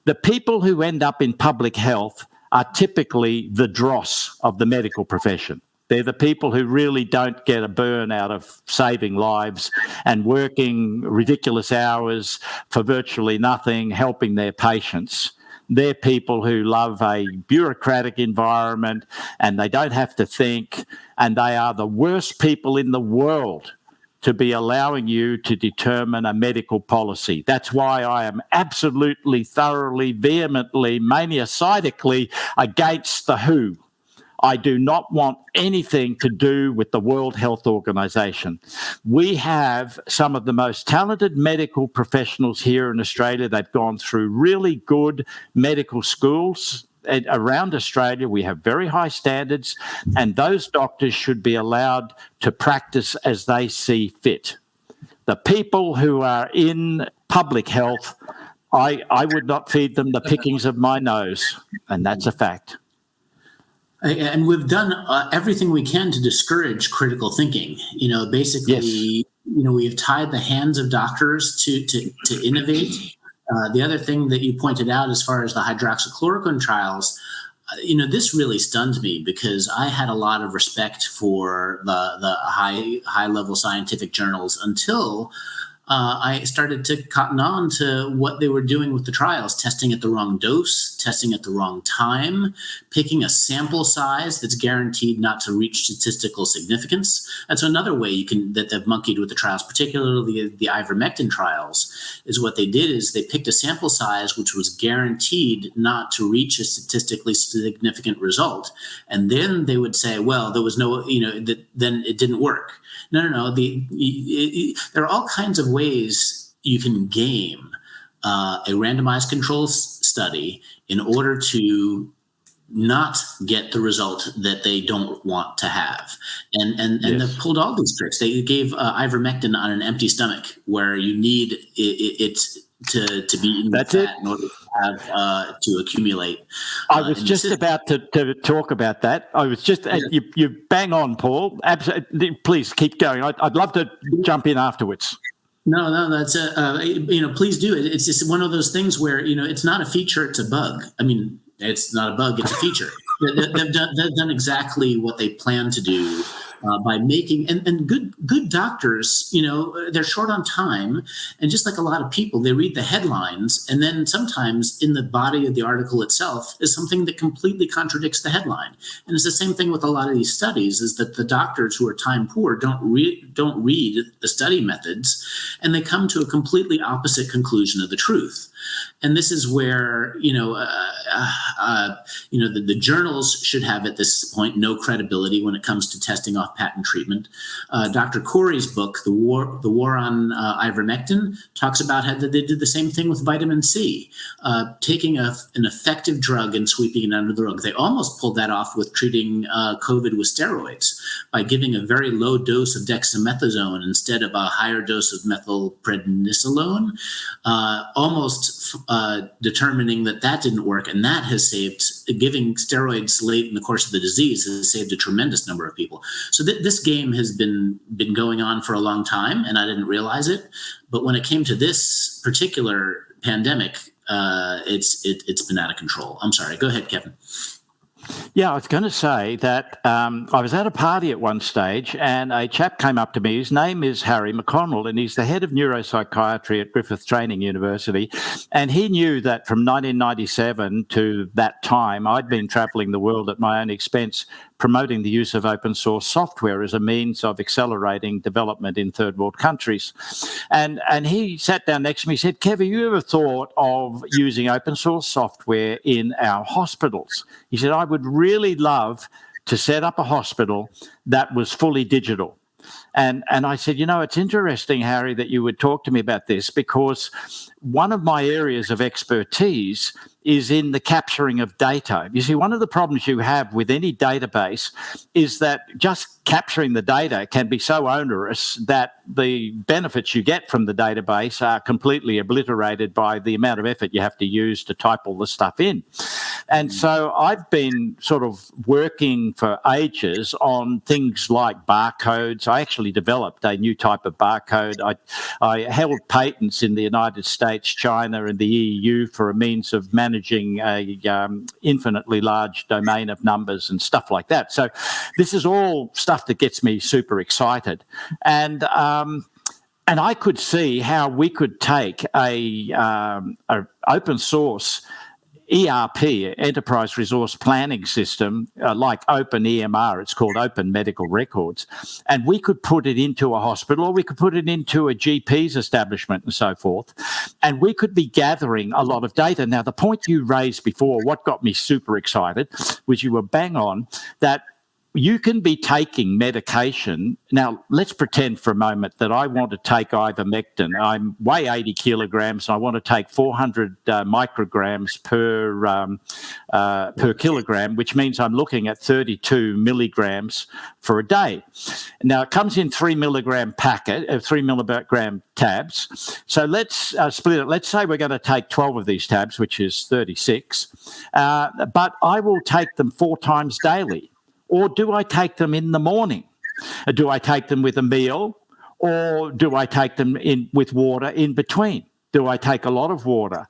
The people who end up in public health are typically the dross of the medical profession. They're the people who really don't get a burn out of saving lives and working ridiculous hours for virtually nothing, helping their patients. They're people who love a bureaucratic environment and they don't have to think, and they are the worst people in the world to be allowing you to determine a medical policy. That's why I am absolutely, thoroughly, vehemently, maniacidally against the WHO. I do not want anything to do with the World Health Organization. We have some of the most talented medical professionals here in Australia. They've gone through really good medical schools around Australia. We have very high standards, and those doctors should be allowed to practice as they see fit. The people who are in public health, I would not feed them the pickings of my nose, and that's a fact. And we've done everything we can to discourage critical thinking. Basically, we have tied the hands of doctors to innovate. The other thing that you pointed out as far as the hydroxychloroquine trials, this really stunned me because I had a lot of respect for the high level scientific journals until I started to cotton on to what they were doing with the trials, testing at the wrong dose, testing at the wrong time, picking a sample size that's guaranteed not to reach statistical significance. That's another way that they've monkeyed with the trials, particularly the ivermectin trials, is what they did is they picked a sample size which was guaranteed not to reach a statistically significant result. And then they would say, well, there was no, then it didn't work. No. There are all kinds of ways you can game a randomized control study in order to not get the result that they don't want to have. And they've pulled all these tricks. They gave ivermectin on an empty stomach, where you need it to be eaten with fat in order to have to accumulate. I was just about to talk about that. I was just you bang on, Paul. Absolutely, please keep going. I'd love to jump in afterwards. No, that's please do it. It's just one of those things where it's not a feature, it's a bug. I mean, it's not a bug, it's a feature. They've done exactly what they plan to do. By making and good doctors, they're short on time, and just like a lot of people, they read the headlines, and then sometimes in the body of the article itself is something that completely contradicts the headline. And it's the same thing with a lot of these studies: is that the doctors who are time poor don't read the study methods, and they come to a completely opposite conclusion of the truth. And this is where the journals should have at this point no credibility when it comes to testing off patent treatment. Dr. Corey's book, The War on Ivermectin, talks about how they did the same thing with vitamin C, taking an effective drug and sweeping it under the rug. They almost pulled that off with treating COVID with steroids by giving a very low dose of dexamethasone instead of a higher dose of methylprednisolone, almost determining that didn't work, and that has saved, giving steroids late in the course of the disease has saved a tremendous number of people. So this game has been going on for a long time, and I didn't realize it. But when it came to this particular pandemic, it's been out of control. I'm sorry. Go ahead, Kevin. Yeah, I was going to say that I was at a party at one stage, and a chap came up to me. His name is Harry McConnell, and he's the head of neuropsychiatry at Griffith Training University. And he knew that from 1997 to that time, I'd been travelling the world at my own expense, promoting the use of open source software as a means of accelerating development in third world countries. And he sat down next to me and said, "Kev, have you ever thought of using open source software in our hospitals?" He said, "I would really love to set up a hospital that was fully digital." And I said, it's interesting, Harry, that you would talk to me about this, because one of my areas of expertise is in the capturing of data. You see, one of the problems you have with any database is that just capturing the data can be so onerous that the benefits you get from the database are completely obliterated by the amount of effort you have to use to type all the stuff in. And so I've been sort of working for ages on things like barcodes. I actually developed a new type of barcode. I held patents in the United States, China, and the EU for a means of managing a infinitely large domain of numbers and stuff like that. So this is all stuff that gets me super excited. And I could see how we could take a open source ERP, Enterprise Resource Planning System, like Open EMR, it's called Open Medical Records, and we could put it into a hospital, or we could put it into a GP's establishment and so forth, and we could be gathering a lot of data. Now, the point you raised before, what got me super excited, was you were bang on that you can be taking medication. Now, let's pretend for a moment that I want to take ivermectin. I weigh 80 kilograms and I want to take 400 micrograms per kilogram, which means I'm looking at 32 milligrams for a day. Now, it comes in 3 milligram tabs. So let's split it. Let's say we're going to take 12 of these tabs, which is 36, but I will take them 4 times daily. Or do I take them in the morning? Do I take them with a meal? Or do I take them with water in between? Do I take a lot of water?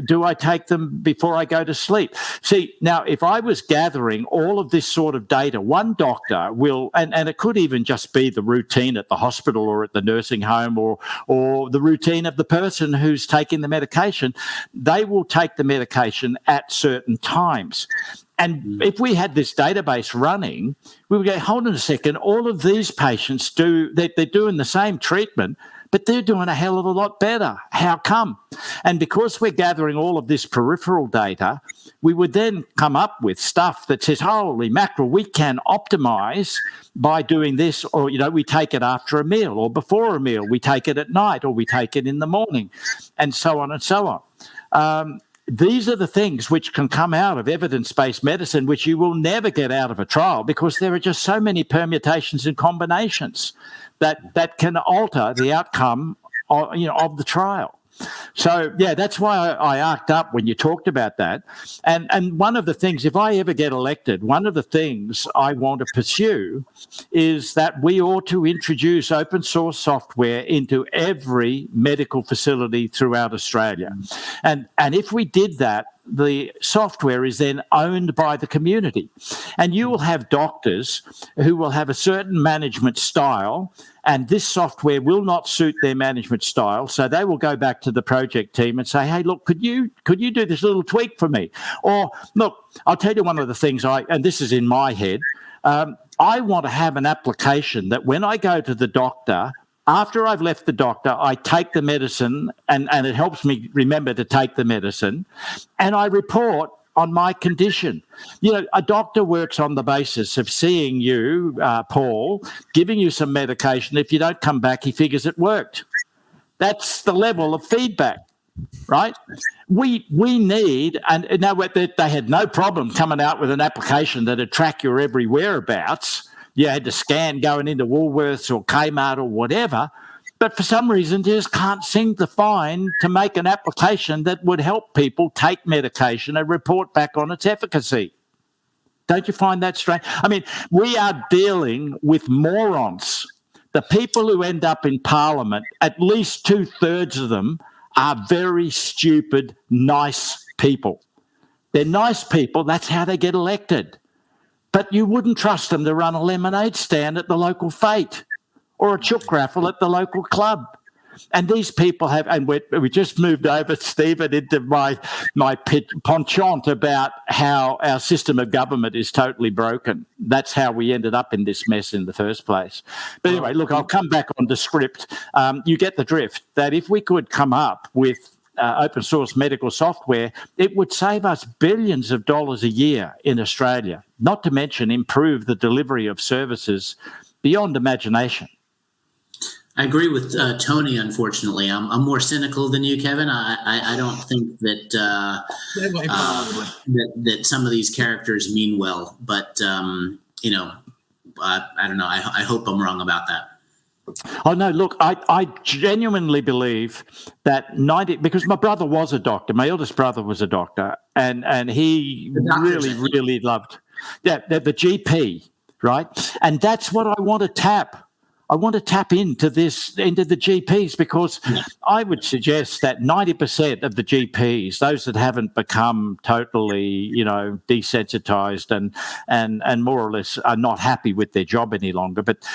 Do I take them before I go to sleep? See, now, if I was gathering all of this sort of data, one doctor will, and it could even just be the routine at the hospital or at the nursing home, or the routine of the person who's taking the medication, they will take the medication at certain times. And if we had this database running, we would go, hold on a second, all of these patients they're doing the same treatment, but they're doing a hell of a lot better. How come? And because we're gathering all of this peripheral data, we would then come up with stuff that says, holy mackerel, we can optimize by doing this, or, we take it after a meal or before a meal, we take it at night, or we take it in the morning, and so on and so on. these are the things which can come out of evidence-based medicine, which you will never get out of a trial, because there are just so many permutations and combinations that can alter the outcome of the trial. So, yeah, that's why I arced up when you talked about that. And one of the things, if I ever get elected, one of the things I want to pursue is that we ought to introduce open source software into every medical facility throughout Australia. And if we did that, the software is then owned by the community. And you will have doctors who will have a certain management style, and this software will not suit their management style. So they will go back to the project team and say, hey, look, could you do this little tweak for me? Or, look, I'll tell you one of the things and this is in my head, I want to have an application that when I go to the doctor, after I've left the doctor, I take the medicine and it helps me remember to take the medicine, and I report on my condition. You know, a doctor works on the basis of seeing you, Paul, giving you some medication. If you don't come back, he figures it worked. That's the level of feedback, right? We need, and now they had no problem coming out with an application that would track your every whereabouts. You had to scan going into Woolworths or Kmart or whatever, but for some reason they just can't seem to find to make an application that would help people take medication and report back on its efficacy. Don't you find that strange? I mean, we are dealing with morons. The people who end up in Parliament, at least 2/3 of them are very stupid, nice people. They're nice people. That's how they get elected. But you wouldn't trust them to run a lemonade stand at the local fete or a chook raffle at the local club. And these people have, and we just moved over, Stephen, into my penchant about how our system of government is totally broken. That's how we ended up in this mess in the first place. But anyway, look, I'll come back on the script. You get the drift, that if we could come up with open source medical software, it would save us billions of dollars a year in Australia, not to mention improve the delivery of services beyond imagination. I agree with Tony, unfortunately. I'm more cynical than you, Kevin. I don't think that that some of these characters mean well, but I don't know. I hope I'm wrong about that. Oh, no, look, I genuinely believe that because my brother was a doctor, my eldest brother was a doctor, and he really loved the GP, right? And that's what I want to tap. I want to tap into the GPs, because I would suggest that 90% of the GPs, those that haven't become totally, desensitized and more or less are not happy with their job any longer. But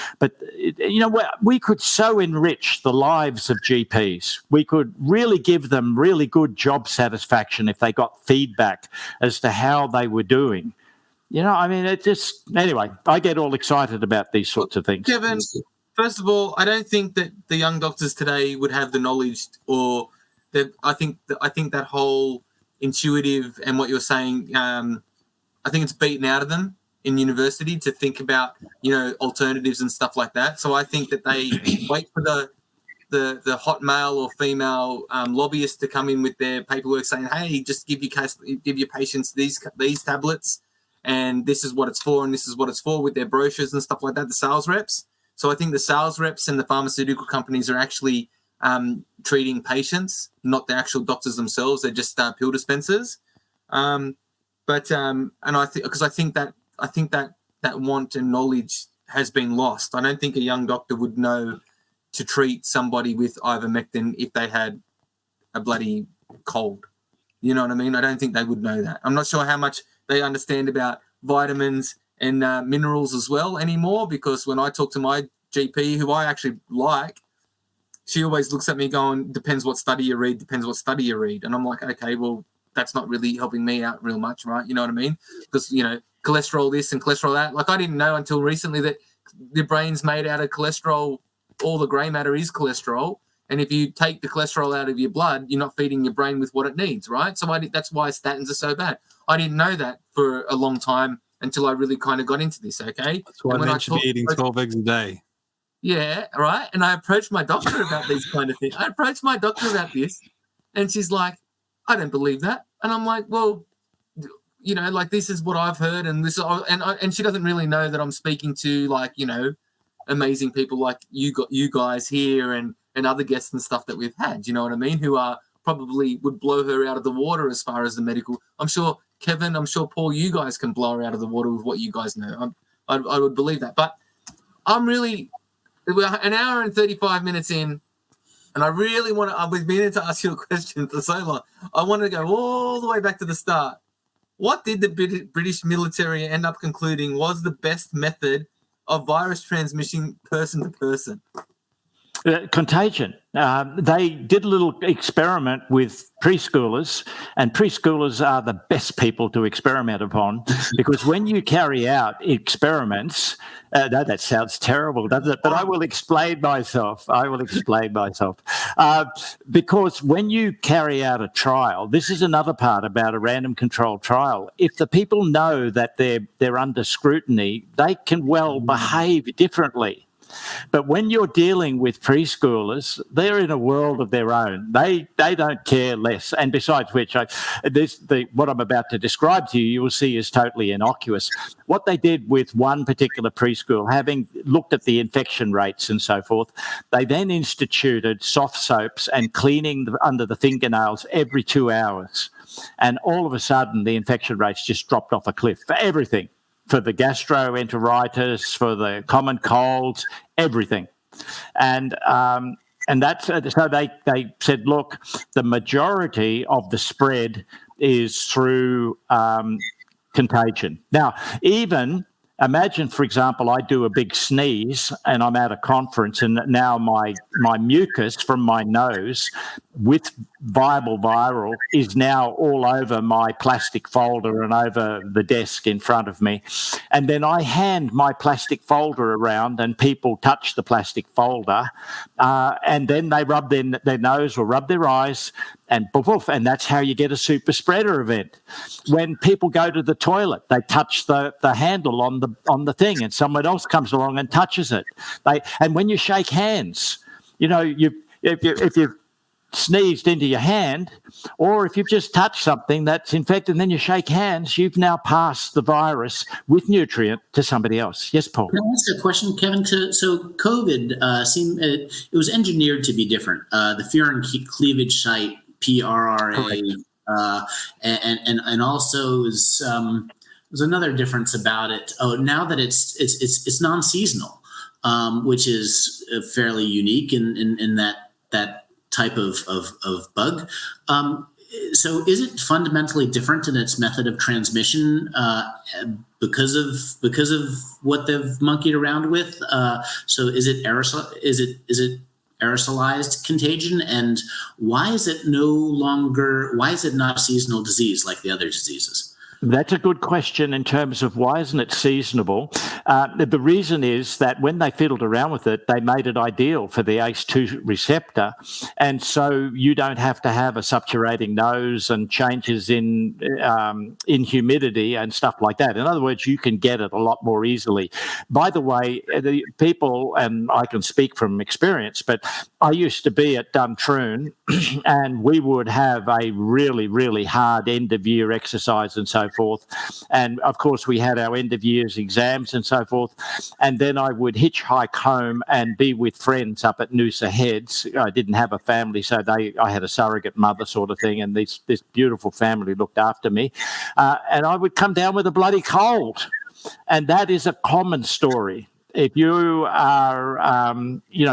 we could so enrich the lives of GPs. We could really give them really good job satisfaction if they got feedback as to how they were doing. Anyway, I get all excited about these sorts of things. Kevin, first of all, I don't think that the young doctors today would have the knowledge, or that I think that whole intuitive and what you're saying, I think it's beaten out of them in university to think about, alternatives and stuff like that. So I think that they wait for the hot male or female lobbyists to come in with their paperwork saying, hey, just give your patients these tablets, and this is what it's for, and this is what it's for, with their brochures and stuff like that, the sales reps. So I think the sales reps and the pharmaceutical companies are actually treating patients, not the actual doctors themselves. They're just pill dispensers. And I think that want and knowledge has been lost. I don't think a young doctor would know to treat somebody with ivermectin if they had a bloody cold. You know what I mean? I don't think they would know that. I'm not sure how much they understand about vitamins and minerals as well anymore, because when I talk to my GP, who I actually like, she always looks at me going, depends what study you read. And I'm like, okay, well, that's not really helping me out real much, right? You know what I mean? Because, cholesterol this and cholesterol that. Like, I didn't know until recently that the brain's made out of cholesterol. All the grey matter is cholesterol. And if you take the cholesterol out of your blood, you're not feeding your brain with what it needs, right? So that's why statins are so bad. I didn't know that for a long time until I really kind of got into this, okay? That's why I should be eating 12 eggs a day. Yeah, right? And I approached my doctor about these kind of things. I approached my doctor about this, and she's like, I don't believe that. And I'm like, well, you know, like this is what I've heard, and and she doesn't really know that I'm speaking to, like, you know, amazing people like you guys here and other guests and stuff that we've had. You know what I mean? Who are probably would blow her out of the water as far as the medical. I'm sure Kevin, I'm sure Paul, you guys can blow her out of the water with what you guys know. I would believe that, but we're an hour and 35 minutes in. And I really want to, I've been meaning to ask you a question for so long. I want to go all the way back to the start. What did the British military end up concluding was the best method of virus transmission person to person? Contagion. They did a little experiment with preschoolers, and preschoolers are the best people to experiment upon, because when you carry out experiments, that sounds terrible, doesn't it? But I will explain myself. Because when you carry out a trial, this is another part about a random controlled trial. If the people know that they're under scrutiny, they can well behave differently. But when you're dealing with preschoolers, they're in a world of their own. They don't care less. And besides which, what I'm about to describe to you, you will see is totally innocuous. What they did with one particular preschool, having looked at the infection rates and so forth, they then instituted soft soaps and cleaning under the fingernails every 2 hours. And all of a sudden, the infection rates just dropped off a cliff for everything. For the gastroenteritis, for the common colds, everything. And that's so they said, look, the majority of the spread is through contagion. Now, even imagine, for example, I do a big sneeze and I'm at a conference, and now my mucus from my nose with viable viral is now all over my plastic folder and over the desk in front of me. And then I hand my plastic folder around and people touch the plastic folder, and then they rub their nose or rub their eyes, and poof, and that's how you get a super spreader event. When people go to the toilet, they touch the handle on the thing, and someone else comes along and touches it. And when you shake hands, you know, if you've sneezed into your hand, or if you've just touched something that's infected and then you shake hands, you've now passed the virus with nutrient to somebody else. Yes, Paul? Can I ask a question, Kevin? So COVID it was engineered to be different. The furin cleavage site, PRRA, and also there's another difference about it. Oh, now that it's non-seasonal, which is fairly unique in that type of bug. So is it fundamentally different in its method of transmission because of what they've monkeyed around with? So is it aerosolized contagion, and why is it not a seasonal disease like the other diseases? That's a good question in terms of why isn't it seasonable? The reason is that when they fiddled around with it, they made it ideal for the ACE2 receptor. And so you don't have to have a subturating nose and changes in humidity and stuff like that. In other words, you can get it a lot more easily. By the way, the people, and I can speak from experience, but I used to be at Duntroon and we would have a really, really hard end of year exercise and so forth. And of course, we had our end of year's exams and so forth. And then I would hitchhike home and be with friends up at Noosa Heads. I didn't have a family, so I had a surrogate mother sort of thing. And this beautiful family looked after me. And I would come down with a bloody cold. And that is a common story. If you are,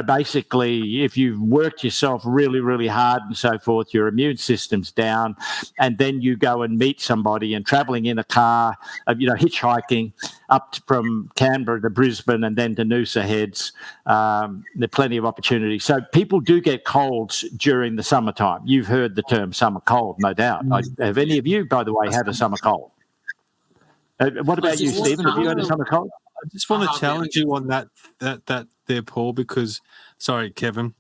basically, if you've worked yourself really, really hard and so forth, your immune system's down, and then you go and meet somebody and travelling in a car, hitchhiking up from Canberra to Brisbane and then to Noosa Heads, there are plenty of opportunities. So people do get colds during the summertime. You've heard the term summer cold, no doubt. Have any of you, by the way, had a summer cold? What about you, Stephen? Have you had a summer cold? I just want to challenge you on that there, Paul, because, sorry, Kevin.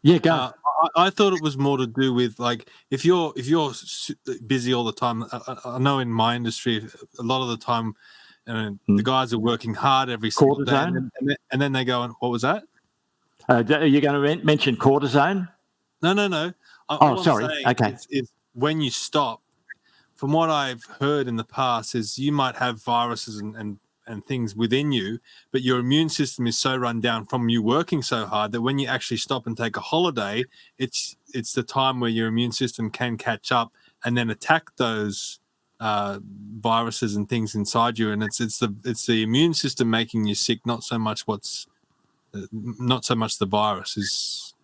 Yeah, go. I thought it was more to do with, like, if you're busy all the time. I know in my industry, a lot of the time, the guys are working hard every single day, and then they go, and what was that? Are you going to mention cortisone? No. Sorry. Okay. when you stop, from what I've heard in the past, is you might have viruses and things within you, but your immune system is so run down from you working so hard that when you actually stop and take a holiday, it's the time where your immune system can catch up and then attack those viruses and things inside you. And it's the immune system making you sick, not so much the virus. Is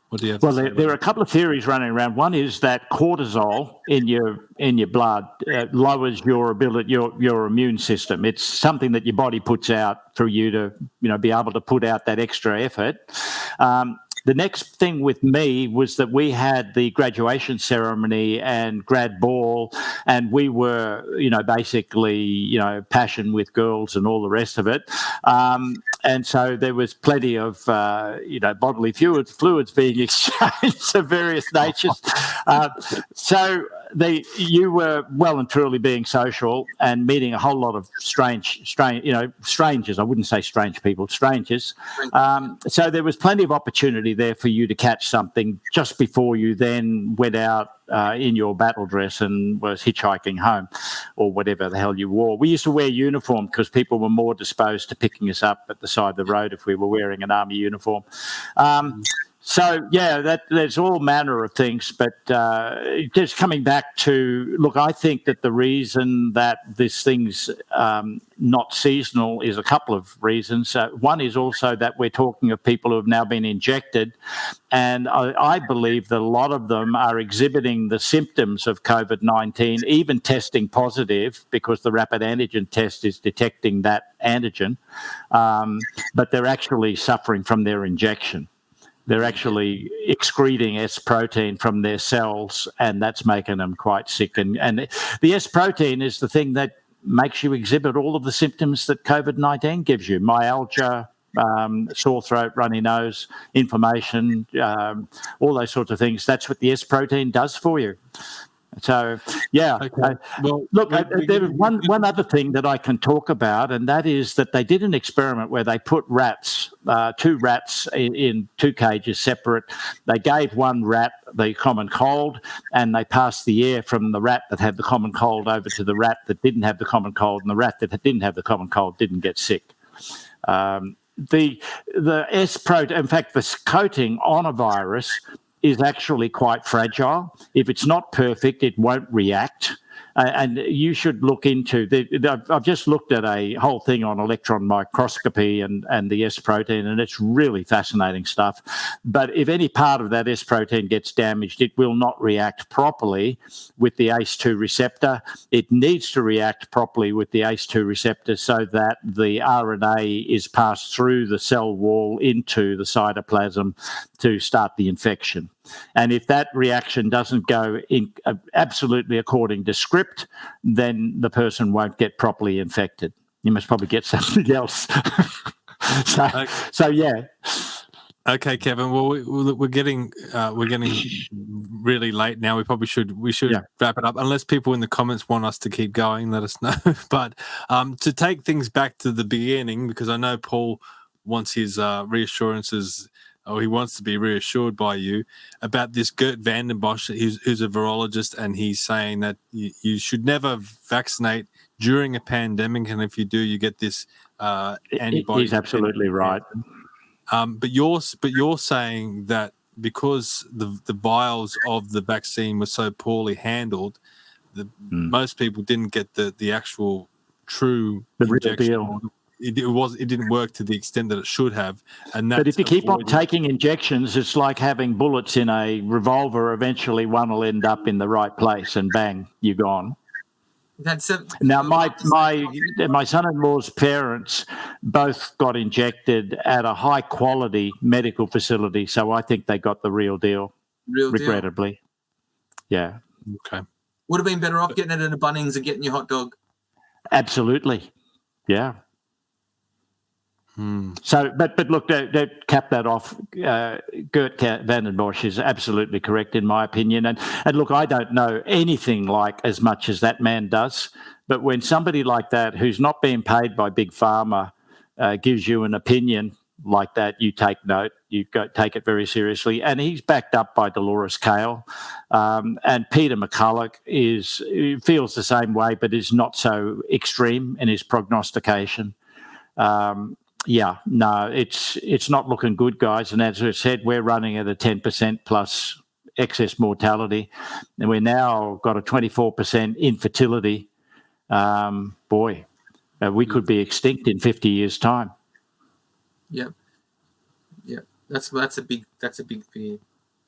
what do you have to say? Well, there are a couple of theories running around. One is that cortisol in your blood lowers your immune system. It's something that your body puts out for you to be able to put out that extra effort. The next thing with me was that we had the graduation ceremony and grad ball, and we were, basically, passion with girls and all the rest of it. And so there was plenty of, bodily fluids being exchanged of various natures. So you were well and truly being social and meeting a whole lot of strangers. I wouldn't say strange people, strangers. So there was plenty of opportunity there for you to catch something just before you then went out in your battle dress and was hitchhiking home or whatever the hell you wore. We used to wear uniform because people were more disposed to picking us up at the side of the road if we were wearing an army uniform. So, yeah, there's all manner of things, but just coming back to, look, I think that the reason that this thing's not seasonal is a couple of reasons. One is also that we're talking of people who have now been injected, and I believe that a lot of them are exhibiting the symptoms of COVID-19, even testing positive because the rapid antigen test is detecting that antigen, but they're actually suffering from their injection. They're actually excreting S protein from their cells, and that's making them quite sick. And the S protein is the thing that makes you exhibit all of the symptoms that COVID-19 gives you: myalgia, sore throat, runny nose, inflammation, all those sorts of things. That's what the S protein does for you. So, yeah. Okay. Well, look, there was one other thing that I can talk about, and that is that they did an experiment where they put two rats in two cages separate. They gave one rat the common cold, and they passed the air from the rat that had the common cold over to the rat that didn't have the common cold, and the rat that didn't have the common cold didn't get sick. The S protein, in fact, the coating on a virus is actually quite fragile. If it's not perfect, it won't react. And you should look into I've just looked at a whole thing on electron microscopy and the S protein, and it's really fascinating stuff. But if any part of that S protein gets damaged, it will not react properly with the ACE2 receptor. It needs to react properly with the ACE2 receptor so that the RNA is passed through the cell wall into the cytoplasm to start the infection. And if that reaction doesn't go in absolutely according to script, then the person won't get properly infected. You must probably get something else. So yeah. Okay, Kevin. Well, we're getting really late now. We should wrap it up. Unless people in the comments want us to keep going, let us know. But to take things back to the beginning, because I know Paul wants his reassurances. He wants to be reassured by you about this Geert Van Den Bossche, who's a virologist, and he's saying that you should never vaccinate during a pandemic, and if you do, you get this antibody. He's absolutely right. But you're saying that because the vials of the vaccine were so poorly handled, most people didn't get the actual true injection. Real deal. It didn't work to the extent that it should have. But if you keep on taking injections, it's like having bullets in a revolver. Eventually one will end up in the right place and bang, you're gone. Now, my son-in-law's parents both got injected at a high-quality medical facility, so I think they got the real deal, regrettably. Yeah. Okay. Would have been better off getting it in a Bunnings and getting your hot dog. Absolutely. Yeah. So, but look, to cap that off, Geert Van Den Bossche is absolutely correct in my opinion. And look, I don't know anything like as much as that man does. But when somebody like that, who's not being paid by Big Pharma, gives you an opinion, like that, you take note, take it very seriously. And he's backed up by Dolores Cale. And Peter McCulloch feels the same way, but is not so extreme in his prognostication. It's not looking good, guys. And as I said, we're running at a 10% plus excess mortality. And we're now got a 24% infertility. We could be extinct in 50 years' time. Yep. That's a big fear.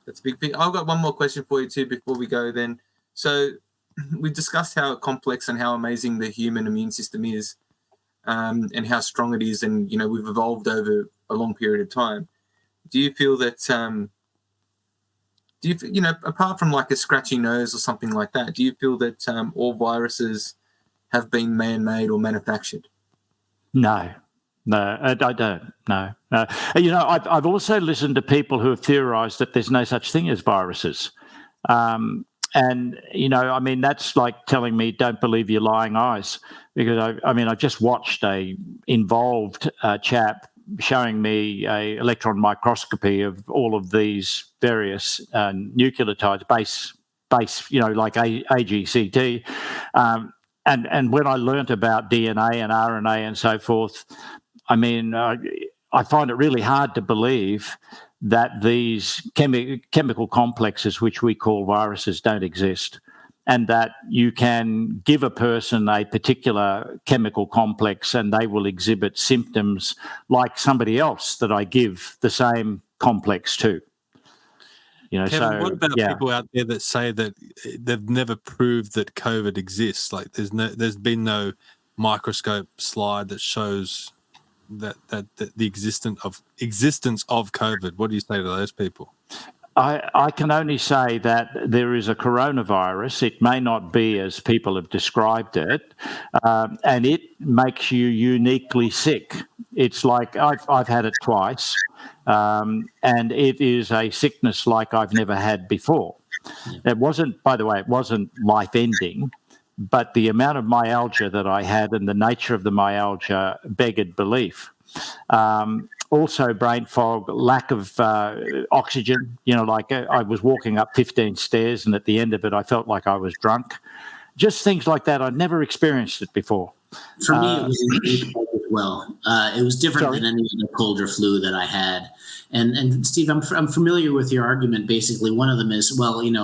That's a big thing. I've got one more question for you too before we go. Then, so we discussed how complex and how amazing the human immune system is, and how strong it is, and we've evolved over a long period of time. Do you feel that? Apart from like a scratchy nose or something like that, do you feel that all viruses have been man-made or manufactured? No, I don't. No. I've also listened to people who have theorized that there's no such thing as viruses. That's like telling me don't believe your lying eyes, because I just watched a involved chap showing me a electron microscopy of all of these various nucleotides, base, like AGCT. And when I learnt about DNA and RNA and so forth, I find it really hard to believe that these chemical complexes, which we call viruses, don't exist, and that you can give a person a particular chemical complex and they will exhibit symptoms like somebody else that I give the same complex to. Kevin, what about people out there that say that they've never proved that COVID exists? Like there's been no microscope slide that shows that the existence of COVID. What do you say to those people? I can only say that there is a coronavirus. It may not be as people have described it, and it makes you uniquely sick. It's like I've had it twice, and it is a sickness like I've never had before. It wasn't, by the way, it wasn't life-ending, but the amount of myalgia that I had and the nature of the myalgia beggared belief. Also brain fog, lack of oxygen, I was walking up 15 stairs and at the end of it I felt like I was drunk. Just things like that. I'd never experienced it before. For me, it was as well. It was different than any other cold or flu that I had. And Steve, I'm familiar with your argument. Basically, one of them is, a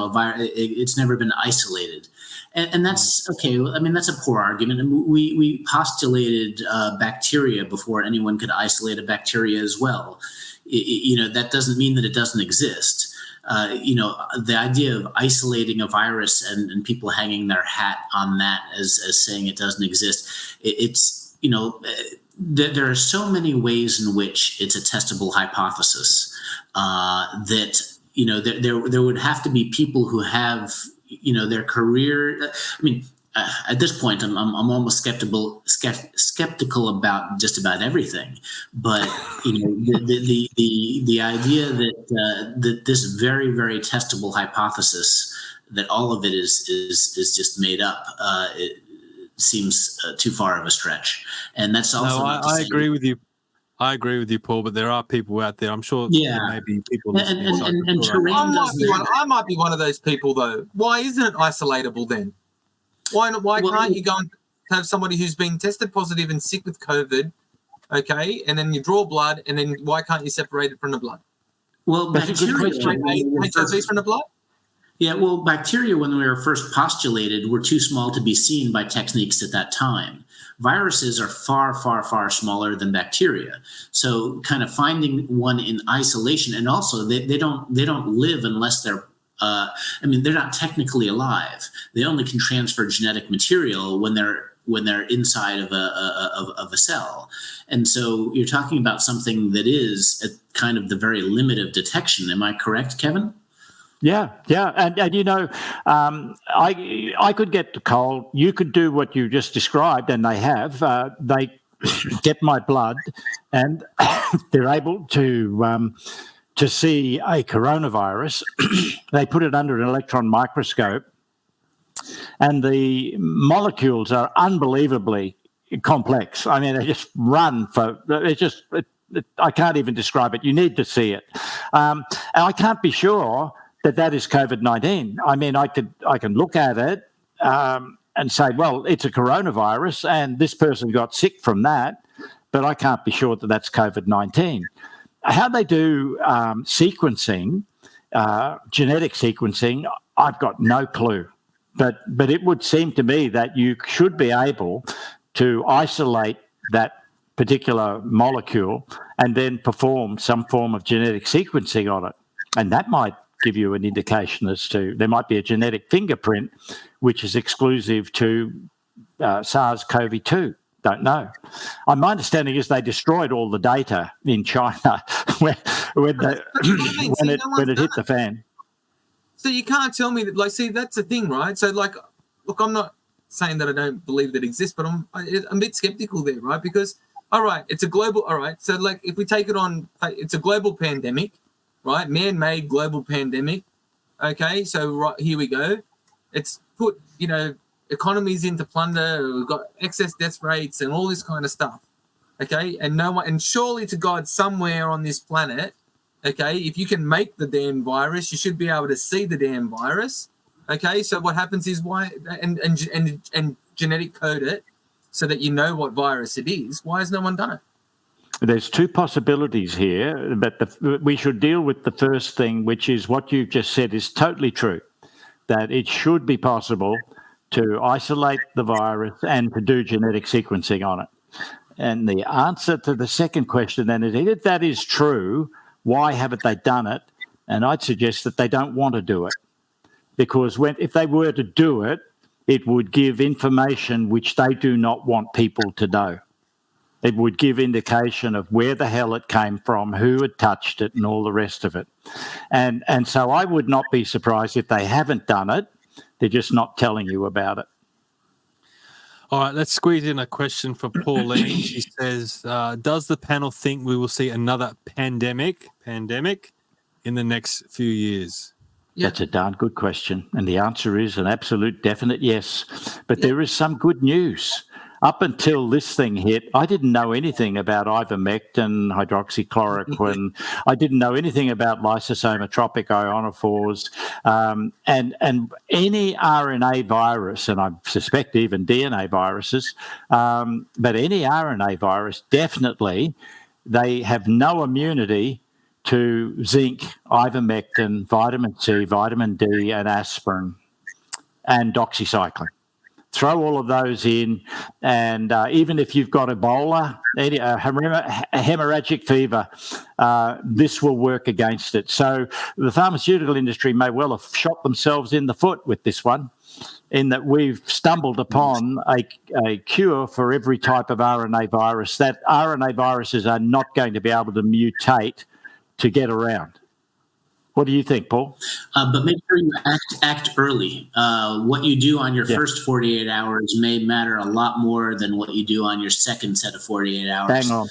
virus, it's never been isolated. And that's okay. That's a poor argument. And we postulated bacteria before anyone could isolate a bacteria as well. That doesn't mean that it doesn't exist. The idea of isolating a virus and people hanging their hat on that as saying it doesn't exist, there are so many ways in which it's a testable hypothesis that there would have to be people who have their career. At this point, I'm almost skeptical about just about everything. But the idea that this very, very testable hypothesis that all of it is just made up, it seems too far of a stretch. And that's also. No, I agree with you. I agree with you, Paul. But there are people out there. I'm sure there may be people. I might be one of those people, though. Why isn't it isolatable then? Why can't you go and have somebody who's been tested positive and sick with COVID, okay, and then you draw blood, and then why can't you separate it from the blood? Well, bacteria HIV from the blood? Yeah, well, bacteria, when we were first postulated, were too small to be seen by techniques at that time. Viruses are far, far, far smaller than bacteria. So kind of finding one in isolation, and also they don't live unless they're they're not technically alive. They only can transfer genetic material when they're inside of a cell. And so you're talking about something that is at kind of the very limit of detection. Am I correct, Kevin? Yeah, and I could get the cold. You could do what you just described, and they have. They get my blood, and they're able to see a coronavirus. They put it under an electron microscope, and the molecules are unbelievably complex. They just run for. I can't even describe it. You need to see it. And I can't be sure that is COVID-19. I mean, I can look at it and say, well, it's a coronavirus and this person got sick from that, but I can't be sure that that's COVID-19. How they do sequencing, genetic sequencing, I've got no clue. But it would seem to me that you should be able to isolate that particular molecule and then perform some form of genetic sequencing on it. And that might give you an indication as to there might be a genetic fingerprint which is exclusive to SARS-CoV-2. Don't know. My understanding is they destroyed all the data in China when it hit the fan. So you can't tell me that, like, see, that's the thing, right? So, like, look, I'm not saying that I don't believe that exists, but I'm a bit skeptical there, right? Because, all right, it's a global, all right, so, like, if we take it on, it's a global pandemic, right? Man-made global pandemic, okay? So, right, here we go. It's put, economies into plunder, we've got excess death rates and all this kind of stuff, okay? And surely to God, somewhere on this planet, okay, if you can make the damn virus, you should be able to see the damn virus. Okay, so what happens is and genetic code it so that you know what virus it is. Why has no one done it? There's two possibilities here, but we should deal with the first thing, which is what you've just said is totally true, that it should be possible to isolate the virus and to do genetic sequencing on it. And the answer to the second question then is, if that is true, why haven't they done it? And I'd suggest that they don't want to do it, because if they were to do it, it would give information which they do not want people to know. It would give indication of where the hell it came from, who had touched it, and all the rest of it. And so I would not be surprised if they haven't done it. They're just not telling you about it. All right, let's squeeze in a question for Pauline. She says, does the panel think we will see another pandemic in the next few years? That's a darn good question. And the answer is an absolute definite yes. But there is some good news. Up until this thing hit, I didn't know anything about ivermectin, hydroxychloroquine. I didn't know anything about lysosomotropic ionophores. And any RNA virus, and I suspect even DNA viruses, but any RNA virus, definitely, they have no immunity to zinc, ivermectin, vitamin C, vitamin D, and aspirin, and doxycycline. Throw all of those in, and even if you've got Ebola, hemorrhagic fever, this will work against it. So the pharmaceutical industry may well have shot themselves in the foot with this one, in that we've stumbled upon a cure for every type of RNA virus. That RNA viruses are not going to be able to mutate to get around. What do you think, Paul? But make sure you act early. What you do on your first 48 hours may matter a lot more than what you do on your second set of 48 hours. Bang on.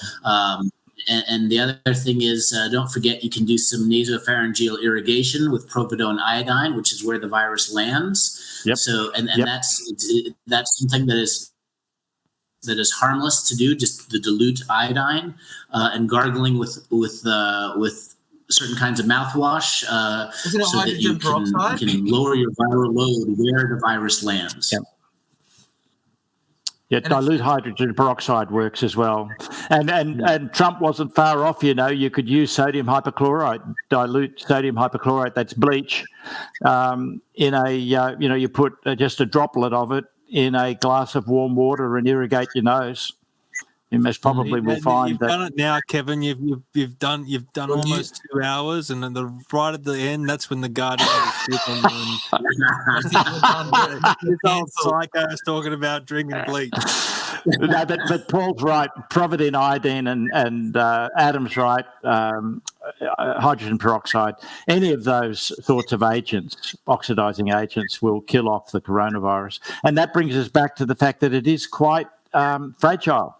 And the other thing is, don't forget you can do some nasopharyngeal irrigation with providone iodine, which is where the virus lands. Yep. So, and that's something that is harmless to do. Just the dilute iodine and gargling with certain kinds of mouthwash, so that you can lower your viral load where the virus lands. Yep. Yeah, dilute hydrogen peroxide works as well. And Trump wasn't far off, you could use sodium hypochlorite, dilute sodium hypochlorite, that's bleach, in a, you put just a droplet of it in a glass of warm water and irrigate your nose. You most probably will find you've done it now, Kevin. You've done almost 2 hours, and then right at the end, that's when the guardian is this old psycho is talking about drinking bleach. No, but Paul's right. Providine iodine and Adam's right. Hydrogen peroxide. Any of those sorts of agents, oxidizing agents, will kill off the coronavirus. And that brings us back to the fact that it is quite fragile.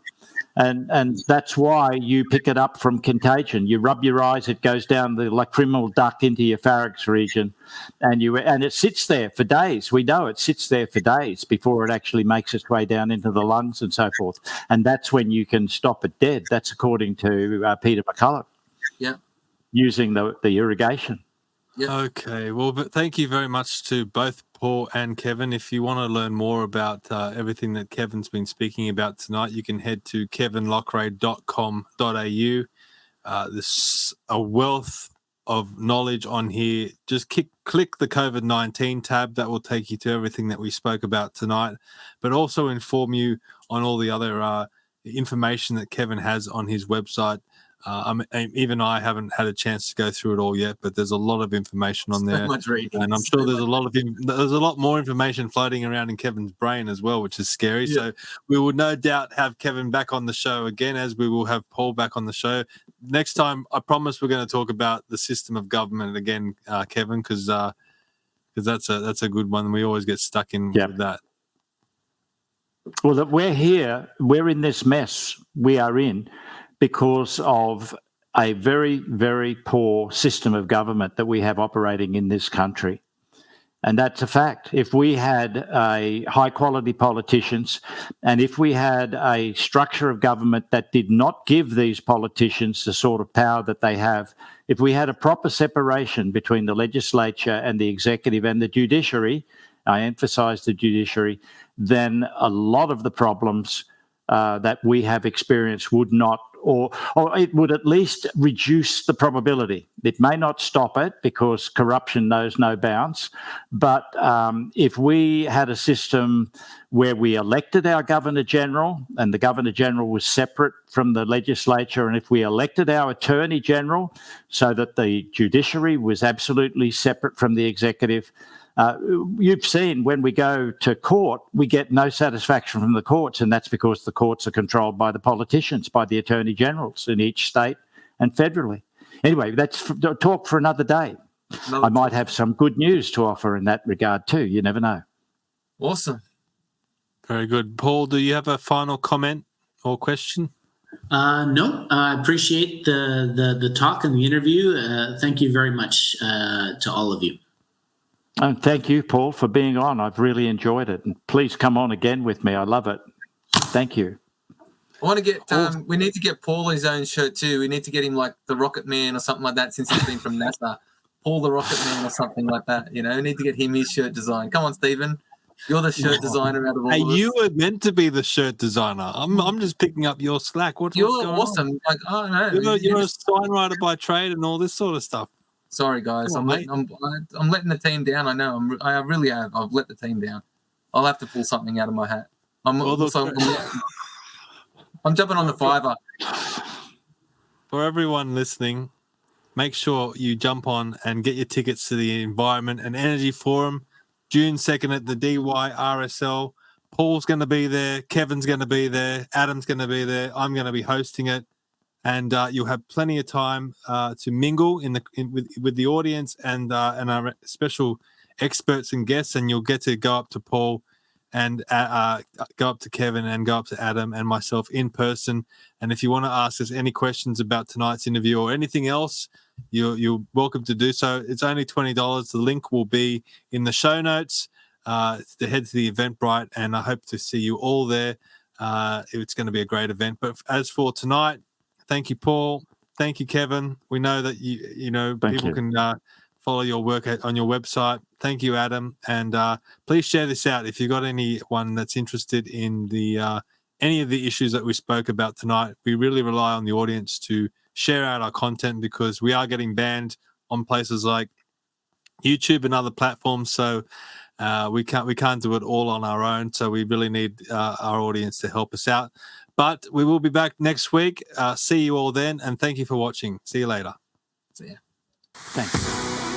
And that's why you pick it up from contagion. You rub your eyes, it goes down the lacrimal duct into your pharynx region, and it sits there for days. We know it sits there for days before it actually makes its way down into the lungs and so forth. And that's when you can stop it dead. That's according to Peter McCullough. Yeah. Using the irrigation. Yeah. Okay. Well, but thank you very much to both Paul and Kevin. If you want to learn more about everything that Kevin's been speaking about tonight, you can head to kevinloughrey.com.au. There's a wealth of knowledge on here. Just click the COVID-19 tab. That will take you to everything that we spoke about tonight, but also inform you on all the other information that Kevin has on his website. Even I haven't had a chance to go through it all yet, but there's a lot of information on there. So much reading. And I'm sure there's a lot more information floating around in Kevin's brain as well, which is scary. Yeah. So we will no doubt have Kevin back on the show again, as we will have Paul back on the show. Next time, I promise we're going to talk about the system of government again, Kevin, because that's a good one. We always get stuck in with that. Well, that we're in this mess we are in because of a very, very poor system of government that we have operating in this country. And that's a fact. If we had a high-quality politicians and if we had a structure of government that did not give these politicians the sort of power that they have, if we had a proper separation between the legislature and the executive and the judiciary, I emphasise the judiciary, then a lot of the problems that we have experienced would not, or it would at least reduce the probability. It may not stop it because corruption knows no bounds, but if we had a system where we elected our Governor-General and the Governor-General was separate from the legislature, and if we elected our Attorney-General so that the judiciary was absolutely separate from the executive, you've seen when we go to court, we get no satisfaction from the courts, and that's because the courts are controlled by the politicians, by the attorney generals in each state and federally. Anyway, that's talk for another day. I might have some good news to offer in that regard too. You never know. Awesome. Very good. Paul, do you have a final comment or question? No, I appreciate the talk and the interview. Thank you very much to all of you. And thank you, Paul, for being on. I've really enjoyed it. And please come on again with me. I love it. Thank you. I want to get, we need to get Paul his own shirt too. We need to get him like the Rocket Man or something like that since he's been from NASA. Paul the Rocket Man or something like that. You know, we need to get him his shirt design. Come on, Stephen. You're the shirt designer out of all of us. You were meant to be the shirt designer. I'm just picking up your slack. What's going awesome. On? Like, oh, no. You're a sign writer by trade and all this sort of stuff. Sorry, guys. I'm letting the team down. I know. I really have. I've let the team down. I'll have to pull something out of my hat. I'm jumping on the Fiverr. For everyone listening, make sure you jump on and get your tickets to the Environment and Energy Forum, June 2nd at the DYRSL. Paul's going to be there. Kevin's going to be there. Adam's going to be there. I'm going to be hosting it. And you'll have plenty of time to mingle with the audience and our special experts and guests, and you'll get to go up to Paul and go up to Kevin and go up to Adam and myself in person. And if you want to ask us any questions about tonight's interview or anything else, you're welcome to do so. It's only $20. The link will be in the show notes. To head to the Eventbrite, and I hope to see you all there. It's going to be a great event. But as for tonight, thank you, Paul. Thank you, Kevin. We know that people can follow your work on your website. Thank you, Adam. And please share this out if you've got anyone that's interested in the any of the issues that we spoke about tonight. We really rely on the audience to share out our content because we are getting banned on places like YouTube and other platforms. So we can't do it all on our own. So we really need our audience to help us out. But we will be back next week. See you all then, and thank you for watching. See you later. See ya. Thanks.